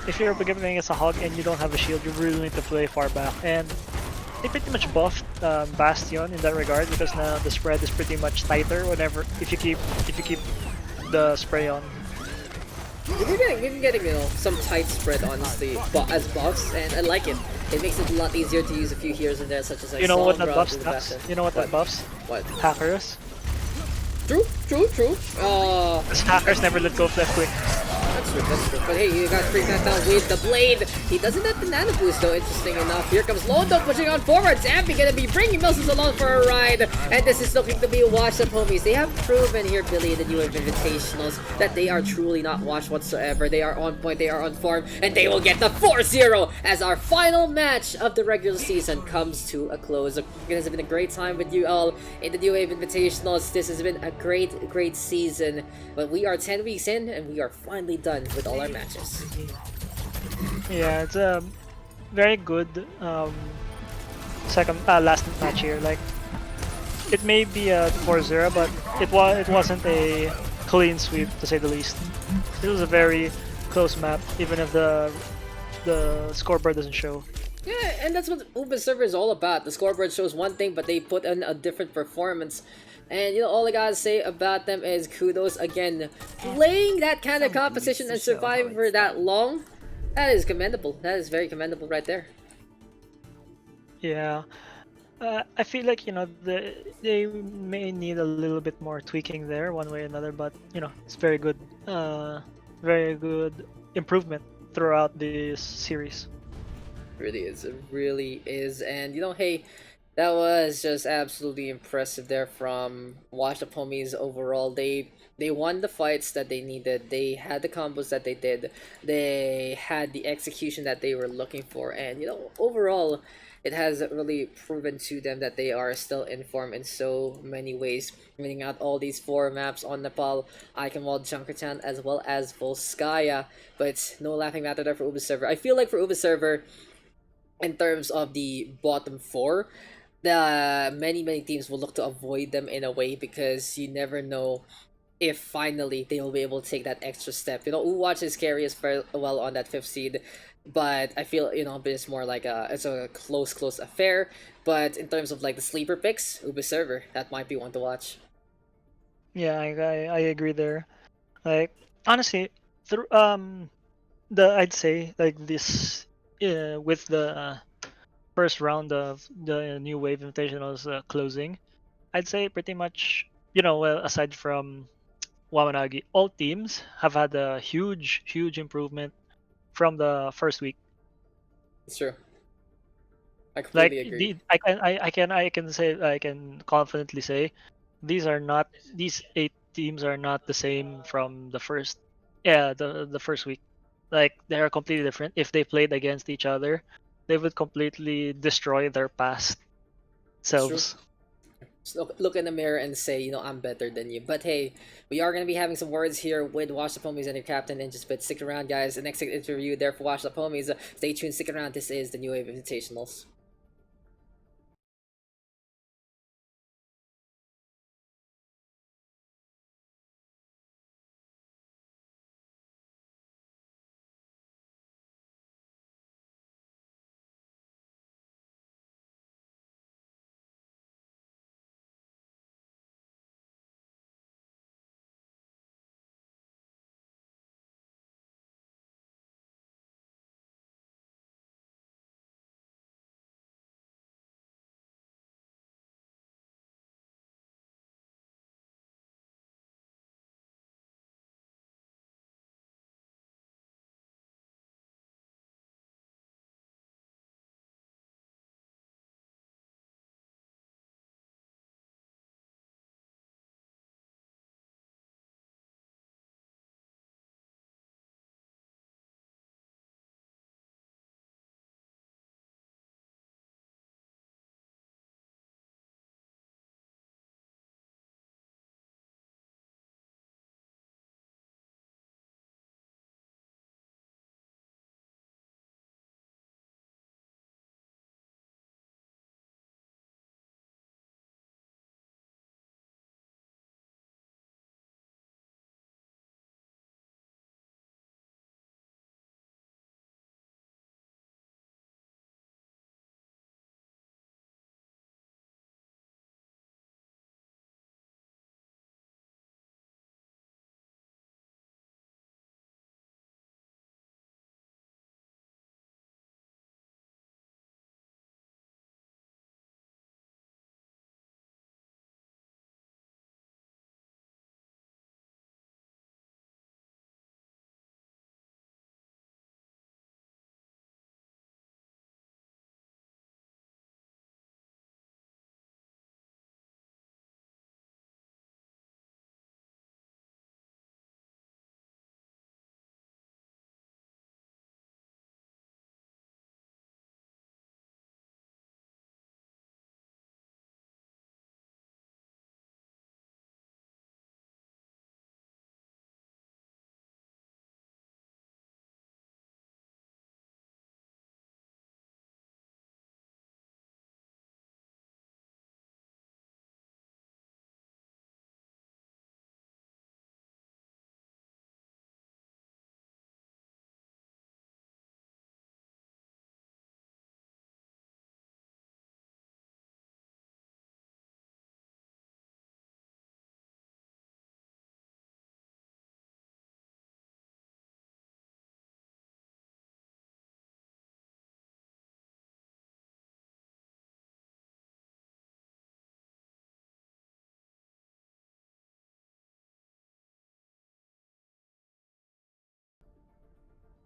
If you're playing as a hog and you don't have a shield, you really need to play far back. And they pretty much buffed Bastion in that regard because now the spread is pretty much tighter whenever if you keep the spray on. We've been getting, some tight spread honestly, as buffs, and I like it. It makes it a lot easier to use a few heroes in there, such as like You know what Sombra, that buffs? Bastion. You know what that buffs? What? Hackers. True. Because hackers never let go of left click. That's true. But hey, you got freaked out down with the blade. He doesn't have the nano boost though, interesting enough. Here comes Londo pushing on forward. Zampi gonna be bringing Milsus along for a ride. And this is looking to be a wash up, homies. They have proven here, Billy, in the new Invitationals, that they are truly not washed whatsoever. They are on point, they are on form, and they will get the 4-0 as our final match of the regular season comes to a close. It has been a great time with you all in the new Wave Invitationals. This has been a great season. But we are 10 weeks in, and we are finally done with all our matches. Yeah, it's a very good last match here. Like, it may be a 4-0, but it wasn't a clean sweep to say the least. It was a very close map, even if the scoreboard doesn't show. Yeah, and that's what Open Server is all about. The scoreboard shows one thing, but they put in a different performance. And all I gotta say about them is kudos again. Playing that kind of competition and surviving for that long, that is commendable. That is very commendable right there. Yeah, I feel like they may need a little bit more tweaking there, one way or another. But it's very good improvement throughout this series. It really is. And hey, that was just absolutely impressive there from Washed Up Homies overall. They won the fights that they needed. They had the combos that they did. They had the execution that they were looking for. And overall, it has really proven to them that they are still in form in so many ways. Winning out all these 4 maps on Nepal, Eichenwalde, Junkertown, as well as Volskaya. But no laughing matter there for Uber Server. I feel like for Uber Server, in terms of the bottom 4, the many teams will look to avoid them in a way because you never know if finally they will be able to take that extra step. Uwatch is carry as well on that 5th seed, but I feel it's more like it's a close affair. But in terms of like the sleeper picks, Uber Server, that might be one to watch. Yeah, I agree there. Like, honestly, I'd say like this with the first round of the new Wave Invitationals closing, I'd say pretty much well, aside from Wamanagi, all teams have had a huge improvement from the first week. It's true. I Like completely agree. I can confidently say these 8 teams are not the same from the first the first week. Like, they are completely different. If they played against each other, they would completely destroy their past It's true. selves. Just look in the mirror and say, I'm better than you. But hey, we are going to be having some words here with Wash Up Homies and your captain in just a bit. Stick around, guys. The next interview there for Wash Up Homies. Stay tuned, stick around. This is the New Wave Invitationals.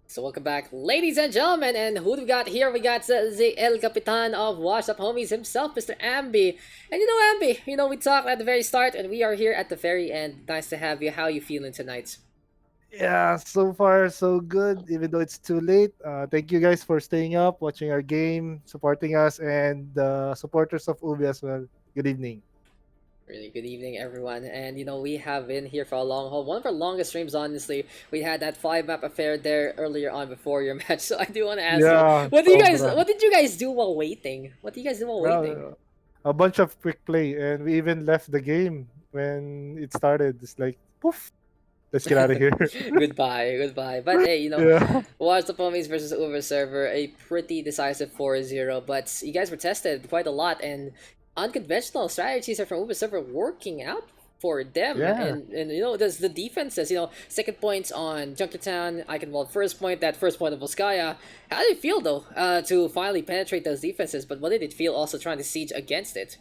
So welcome back, ladies and gentlemen, and who do we got here? We got the El Capitan of Washed Up Homies himself, Mr. Ambi. And Ambi, we talked at the very start, and we are here at the very end. Nice to have you. How you feeling tonight? Yeah, so far so good. Even though it's too late, thank you guys for staying up, watching our game, supporting us, and the supporters of Ubi as well. Good evening. Really good evening, everyone. And we have been here for a long haul. One of our longest streams, honestly. We had that 5 map affair there earlier on before your match. So I do want to ask you, Yeah, sobra. what did you guys do while waiting? What did you guys do while waiting? A bunch of quick play, and we even left the game when it started. It's like poof, let's get out of here. Goodbye, goodbye. But hey, Yeah. Watch the Ponies versus Uber server, a pretty decisive 4-0. But you guys were tested quite a lot, and unconventional strategies are from Uber server working out for them. Yeah. And there's the defenses. Second points on Junkertown, Eichenwalde first point. That first point of Volskaya. How did it feel though to finally penetrate those defenses? But what did it feel also trying to siege against it?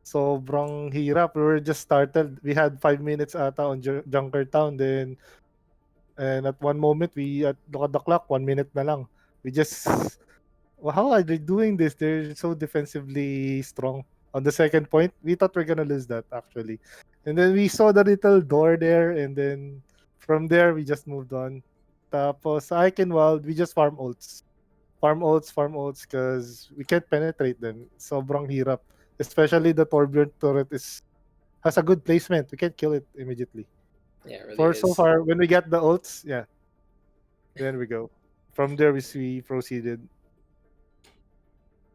Sobrang hirap. We were just started. We had 5 minutes ata on Junkertown. Then, and at one moment, we look at the clock, 1 minute na lang. We just, well, how are they doing this? They're so defensively strong. On the second point, we thought we're gonna lose that actually. And then we saw the little door there, and then from there, we just moved on. Tapos sa Eichenwalde, we just farm ults. Farm ults, because we can't penetrate them. Sobrang hirap. Especially the Torbjorn turret has a good placement. We can't kill it immediately. Yeah, it really For so is. far, when we get the ults, yeah, then we go. From there, we proceeded.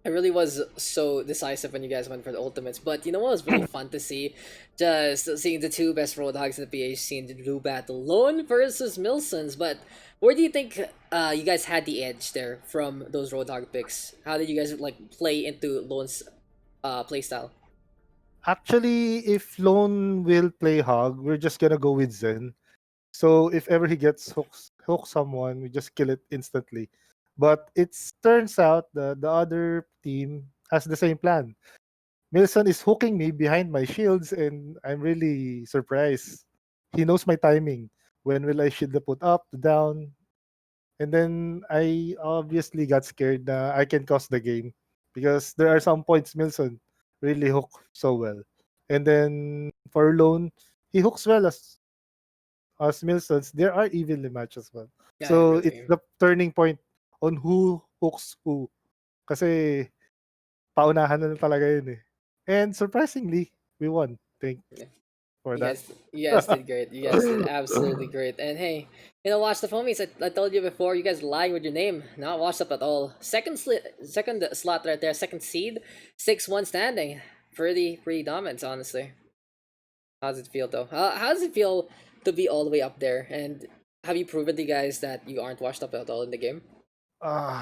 It really was so decisive when you guys went for the ultimates. But you know what was really fun to see? Just seeing the two best Roadhogs in the PH scene do battle. Lone versus Milsons. But where do you think you guys had the edge there from those Roadhog picks? How did you guys play into Lone's playstyle? Actually, if Lone will play Hog, we're just gonna go with Zen. So if ever he gets hook someone, we just kill it instantly. But it turns out the other team has the same plan. Milson is hooking me behind my shields, and I'm really surprised. He knows my timing. When will I shield the put up, the down? And then I obviously got scared that I can cost the game because there are some points Milson really hook so well. And then for Lone, he hooks well as Milsons. There are evenly matched as well. Yeah, it So it's really. the turning point on who hooks who. Kasi paunahan na talaga yun eh. And surprisingly, we won. Thank for that. You guys did great. You guys did absolutely great. And hey, watch the homies. I told you before, you guys lying with your name. Not washed up at all. Second slot right there. Second seed, 6-1 standing. Pretty dominant, honestly. How does it feel though? How does it feel to be all the way up there? And have you proven to you guys that you aren't washed up at all in the game?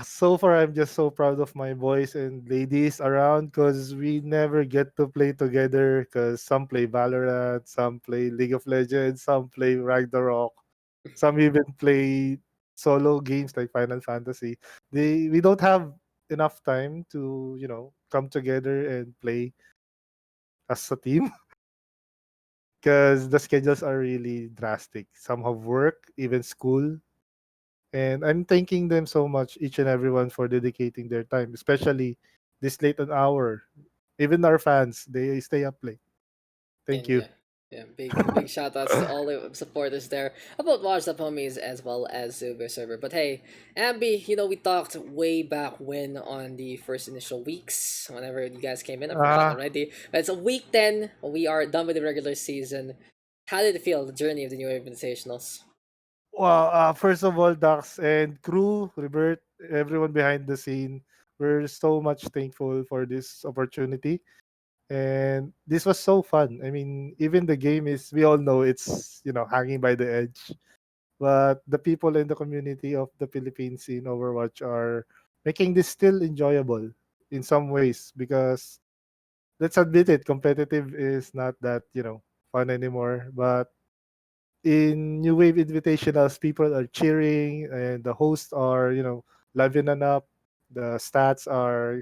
So far, I'm just so proud of my boys and ladies around because we never get to play together because some play Valorant, some play League of Legends, some play Ragnarok, some even play solo games like Final Fantasy. We don't have enough time to, come together and play as a team because the schedules are really drastic. Some have work, even school. And I'm thanking them so much, each and everyone, for dedicating their time, especially this late an hour. Even our fans, they stay up late. Thank And you. yeah, big shout outs to all the supporters there about Watch Up Homies as well as Zuber server. But hey, Ambi, we talked way back when on the first initial weeks, whenever you guys came in. I forgot Uh, already. But it's a week 10. We are done with the regular season. How did it feel, the journey of the new Invitationals? well, first of all, Dax and crew, Robert, everyone behind the scene, we're so much thankful for this opportunity. And this was so fun. I mean, even the game is, we all know it's, hanging by the edge. But the people in the community of the Philippines in Overwatch are making this still enjoyable in some ways because let's admit it, competitive is not that, fun anymore. But in New Wave Invitationals, people are cheering and the hosts are, livening up. The stats are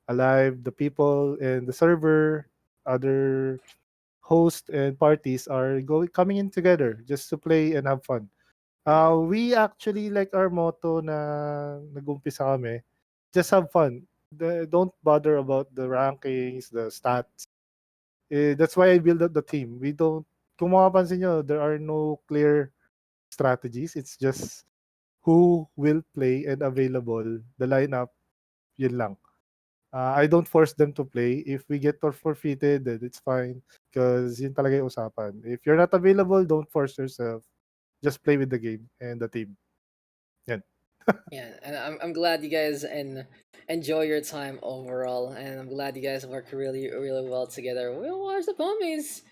alive. The people and the server, other hosts and parties are coming in together just to play and have fun. We actually like our motto na nag-umpisa kami, just have fun. Don't bother about the rankings, the stats. That's why I build up the team. We don't, kung makapansin nyo, there are no clear strategies. It's just who will play and available, the lineup, yun lang. I don't force them to play. If we get forfeited, then it's fine. Because yun talaga yung usapan. If you're not available, don't force yourself. Just play with the game and the team. Yan. Yeah, and I'm glad you guys and enjoy your time overall, and I'm glad you guys work really well together. We'll watch the homies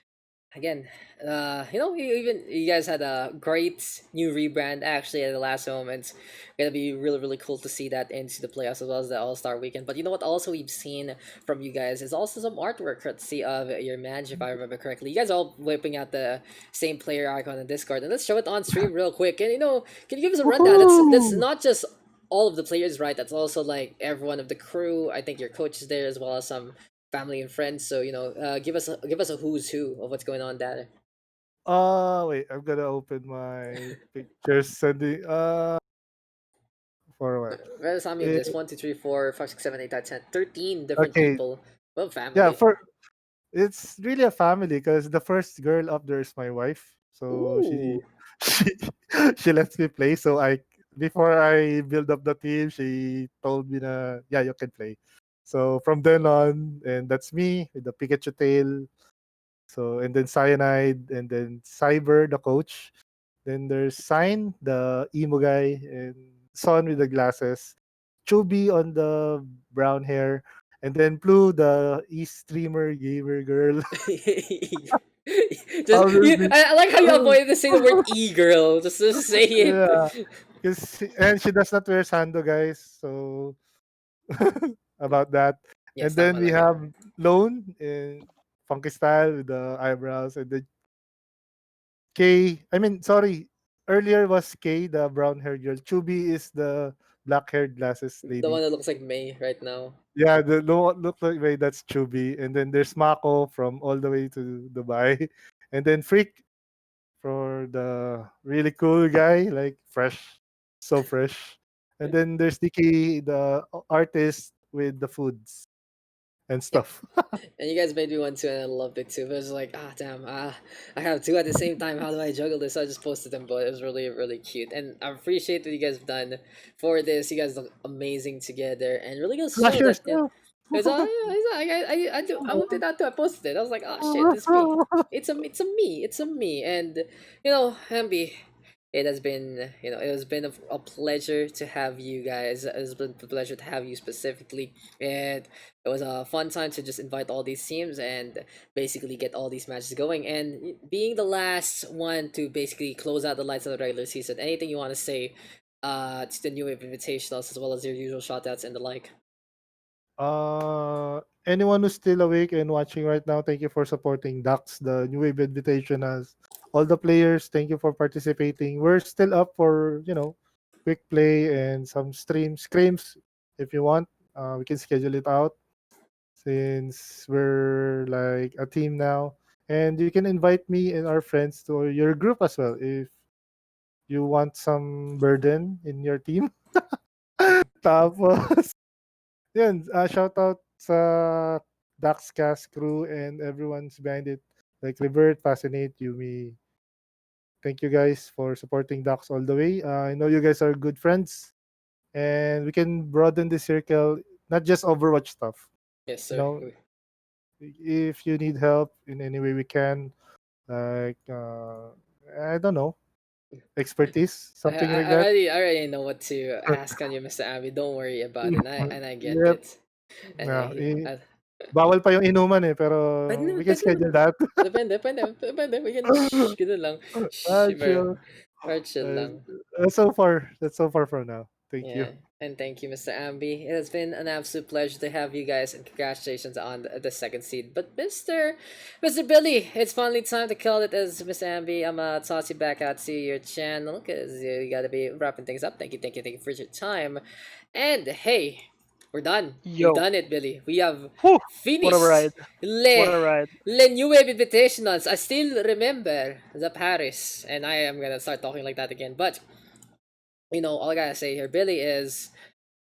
again. Even you guys had a great new rebrand actually at the last moment. Gonna be really cool to see that into the playoffs as well as the All Star weekend. But you know what? Also, we've seen from you guys is also some artwork courtesy of your manager, if I remember correctly. You guys all whipping out the same player icon in Discord, and let's show it on stream real quick. And can you give us a rundown? That's Woohoo! not just all of the players, right? That's also like everyone of the crew. I think your coach is there as well as some family and friends. So give us a who's who of what's going on there. Wait, I'm gonna open my pictures sending for a while. Well, I mean, Eh, there's 1, 2, 3, 4, 5, 6, 7, 8, 9, 10, 13 different okay, people. Well, yeah, family. for it's really a family because the first girl up there is my wife. So she Ooh. she she lets me play. So I before I build up the team, she told me na yeah, you can play. So from then on, and that's me with the Pikachu tail. So and then Cyanide, and then Cyber, the coach. Then there's Sign, the emo guy, and Son with the glasses. Chubby on the brown hair, and then Blue, the e-streamer gamer girl. Just I like how you Oh, avoided to say the word e-girl. Just say yeah, it. and she does not wear sando, guys. So about that. Yes, And then tama we lang. have Lone in funky style with the eyebrows, and then I mean, sorry. Earlier was Kay, the brown haired girl. Chubby is the black haired glasses The one lady. that looks like May right now. Yeah, the one look like way that's Chubby. And then there's Mako from all the way to Dubai. And then Freak for the really cool guy, like fresh, so fresh. And then there's Dicky, the artist with the foods and Yep. stuff. And you guys made me one too, and I loved it too. But it was like, damn, I have two at the same time. How do I juggle this? So I just posted them, but it was really cute, and I appreciate what you guys have done for this. You guys look amazing together, and really goes to Flash show that yourself. it's I whipped it out too. I posted it. I was like, oh shit, it's me. It's a me, and Hamby. It has been a pleasure to have you guys. It's been a pleasure to have you specifically, and it was a fun time to just invite all these teams and basically get all these matches going. And being the last one to basically close out the lights of the regular season, anything you want to say to the new invitationals as well as your usual shoutouts and the like? Anyone who's still awake and watching right now, thank you for supporting Daks, the New Wave Invitationals. All the players, thank you for participating. We're still up for, quick play and some scrims if you want. We can schedule it out since we're like a team now. And you can invite me and our friends to your group as well if you want some burden in your team. Tapos, yun, shout out sa Daxcast crew and everyone's behind it. Like Revert, Fascinate, Yumi. Thank you guys for supporting Dax all the way. I know you guys are good friends and we can broaden the circle, not just Overwatch stuff. Yes, You sir. know, if you need help in any way we can, like, I don't know, expertise, I, something I, like I that. already I already know what to ask on you, Mr. Abby. Don't worry about it. And I get Yep. it. And Yeah, I, bawal pa yung inuman eh, pwede pero naman, we can pwede naman. schedule that. Depende. We can, shh, ganun lang. Shh, Chill. very chill Uh, lang. that's so far from now. Thank you. Yeah, and thank you, Mr. Amby. It has been an absolute pleasure to have you guys, and congratulations on the second seed. But Mr. Billy, it's finally time to call it as Mr. Amby. I'm gonna toss you back out to your channel because you gotta be wrapping things up. Thank you for your time. And hey, we're done. We've Yo, done it, Billy. We have whew, what a finished ride! What Le a ride! Le New Wave Invitationals. I still remember the Paris, and I am gonna start talking like that again. But all I gotta say here, Billy, is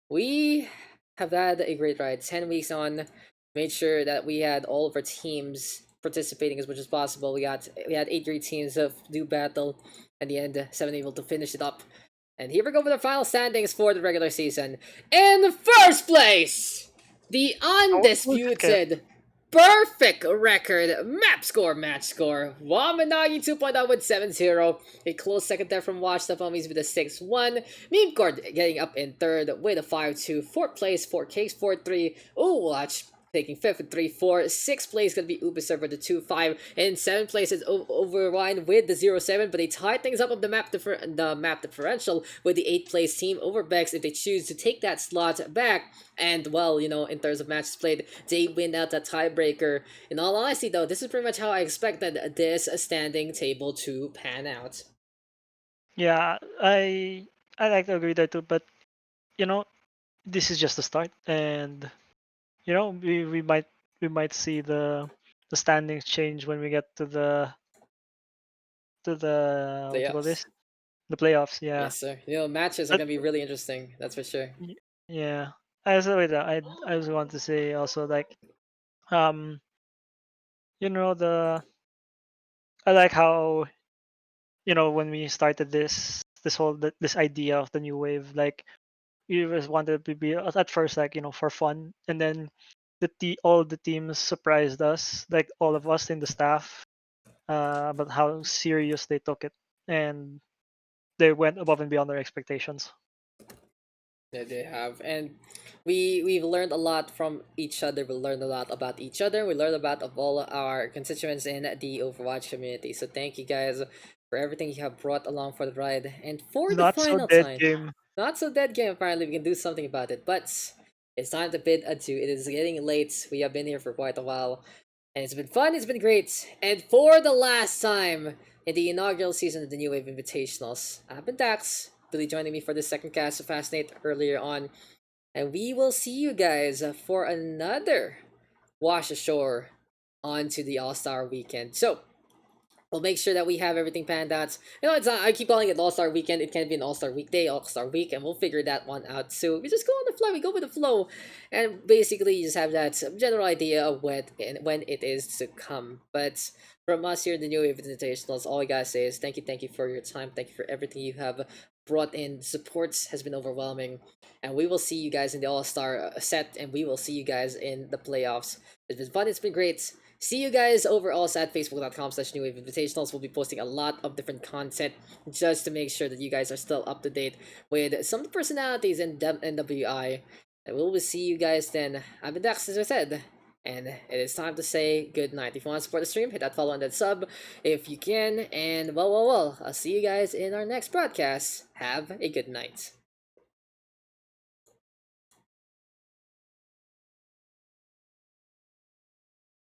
we have had a great ride. 10 weeks on, made sure that we had all of our teams participating as much as possible. We had 8 great teams of do battle. At the end, 7 able to finish it up. And here we go with the final standings for the regular season. In first place, the Oh, okay. undisputed perfect record map score match score. Wamanagi 2.0 with 7-0. A close second there from Watch the Mummies with a 6-1. Meme Cord getting up in third with a 5-2. Fourth place, 4Cakes 4-3. Ooh, Watch taking fifth with 3-4. Sixth place gonna be Ubisoft with the 2-5. And seventh place is Overwine with the 0-7. But they tied things up of the map differential with the 8th place team over Bex if they choose to take that slot back. And well, in terms of matches played, they win out that tiebreaker. In all honesty, though, this is pretty much how I expected this standing table to pan out. Yeah, I like to agree there too, but you know, this is just the start, and we might see the standings change when we get to the what do you call Playoffs. this, the playoffs. Yeah, Yes, sir. Matches are but gonna be really interesting. That's for sure. yeah. I also wait, I also want to say also like um the I like how when we started this idea of the new wave, like we just wanted to be at first like for fun, and then all the teams surprised us, like all of us in the staff, about how serious they took it, and they went above and beyond their expectations. Yeah, they have, and we've learned a lot from each other. We learned a lot about each other. We learned about of all our constituents in the Overwatch community. So thank you guys for everything you have brought along for the ride, and for the Not so final dead time. game. Not so dead game. Apparently, we can do something about it, but it's time to bid adieu. It is getting late. We have been here for quite a while, and it's been fun. It's been great, and for the last time in the inaugural season of the New Wave Invitationals, I've been Dax. Billy joining me for the second cast of Fascinate earlier on. And we will see you guys for another Wash Ashore onto the All Star weekend. So, we'll make sure that we have everything planned out. It's not, I keep calling it All Star Weekend. It can be an All Star Weekday, All Star Week, and we'll figure that one out. So we just go on the fly. We go with the flow, and basically you just have that general idea of when it is to come. But from us here, the New Wave Invitationals, all I gotta say is thank you for your time. Thank you for everything you have brought in. The support has been overwhelming, and we will see you guys in the All Star set, and we will see you guys in the playoffs. It's been fun. It's been great. See you guys over also at facebook.com/newwaveinvitationals. We'll be posting a lot of different content just to make sure that you guys are still up to date with some of the personalities in NWI. And we'll see you guys then. I've been Dax, as I said. And it is time to say good night. If you want to support the stream, hit that follow and that sub if you can. And well, I'll see you guys in our next broadcast. Have a good night.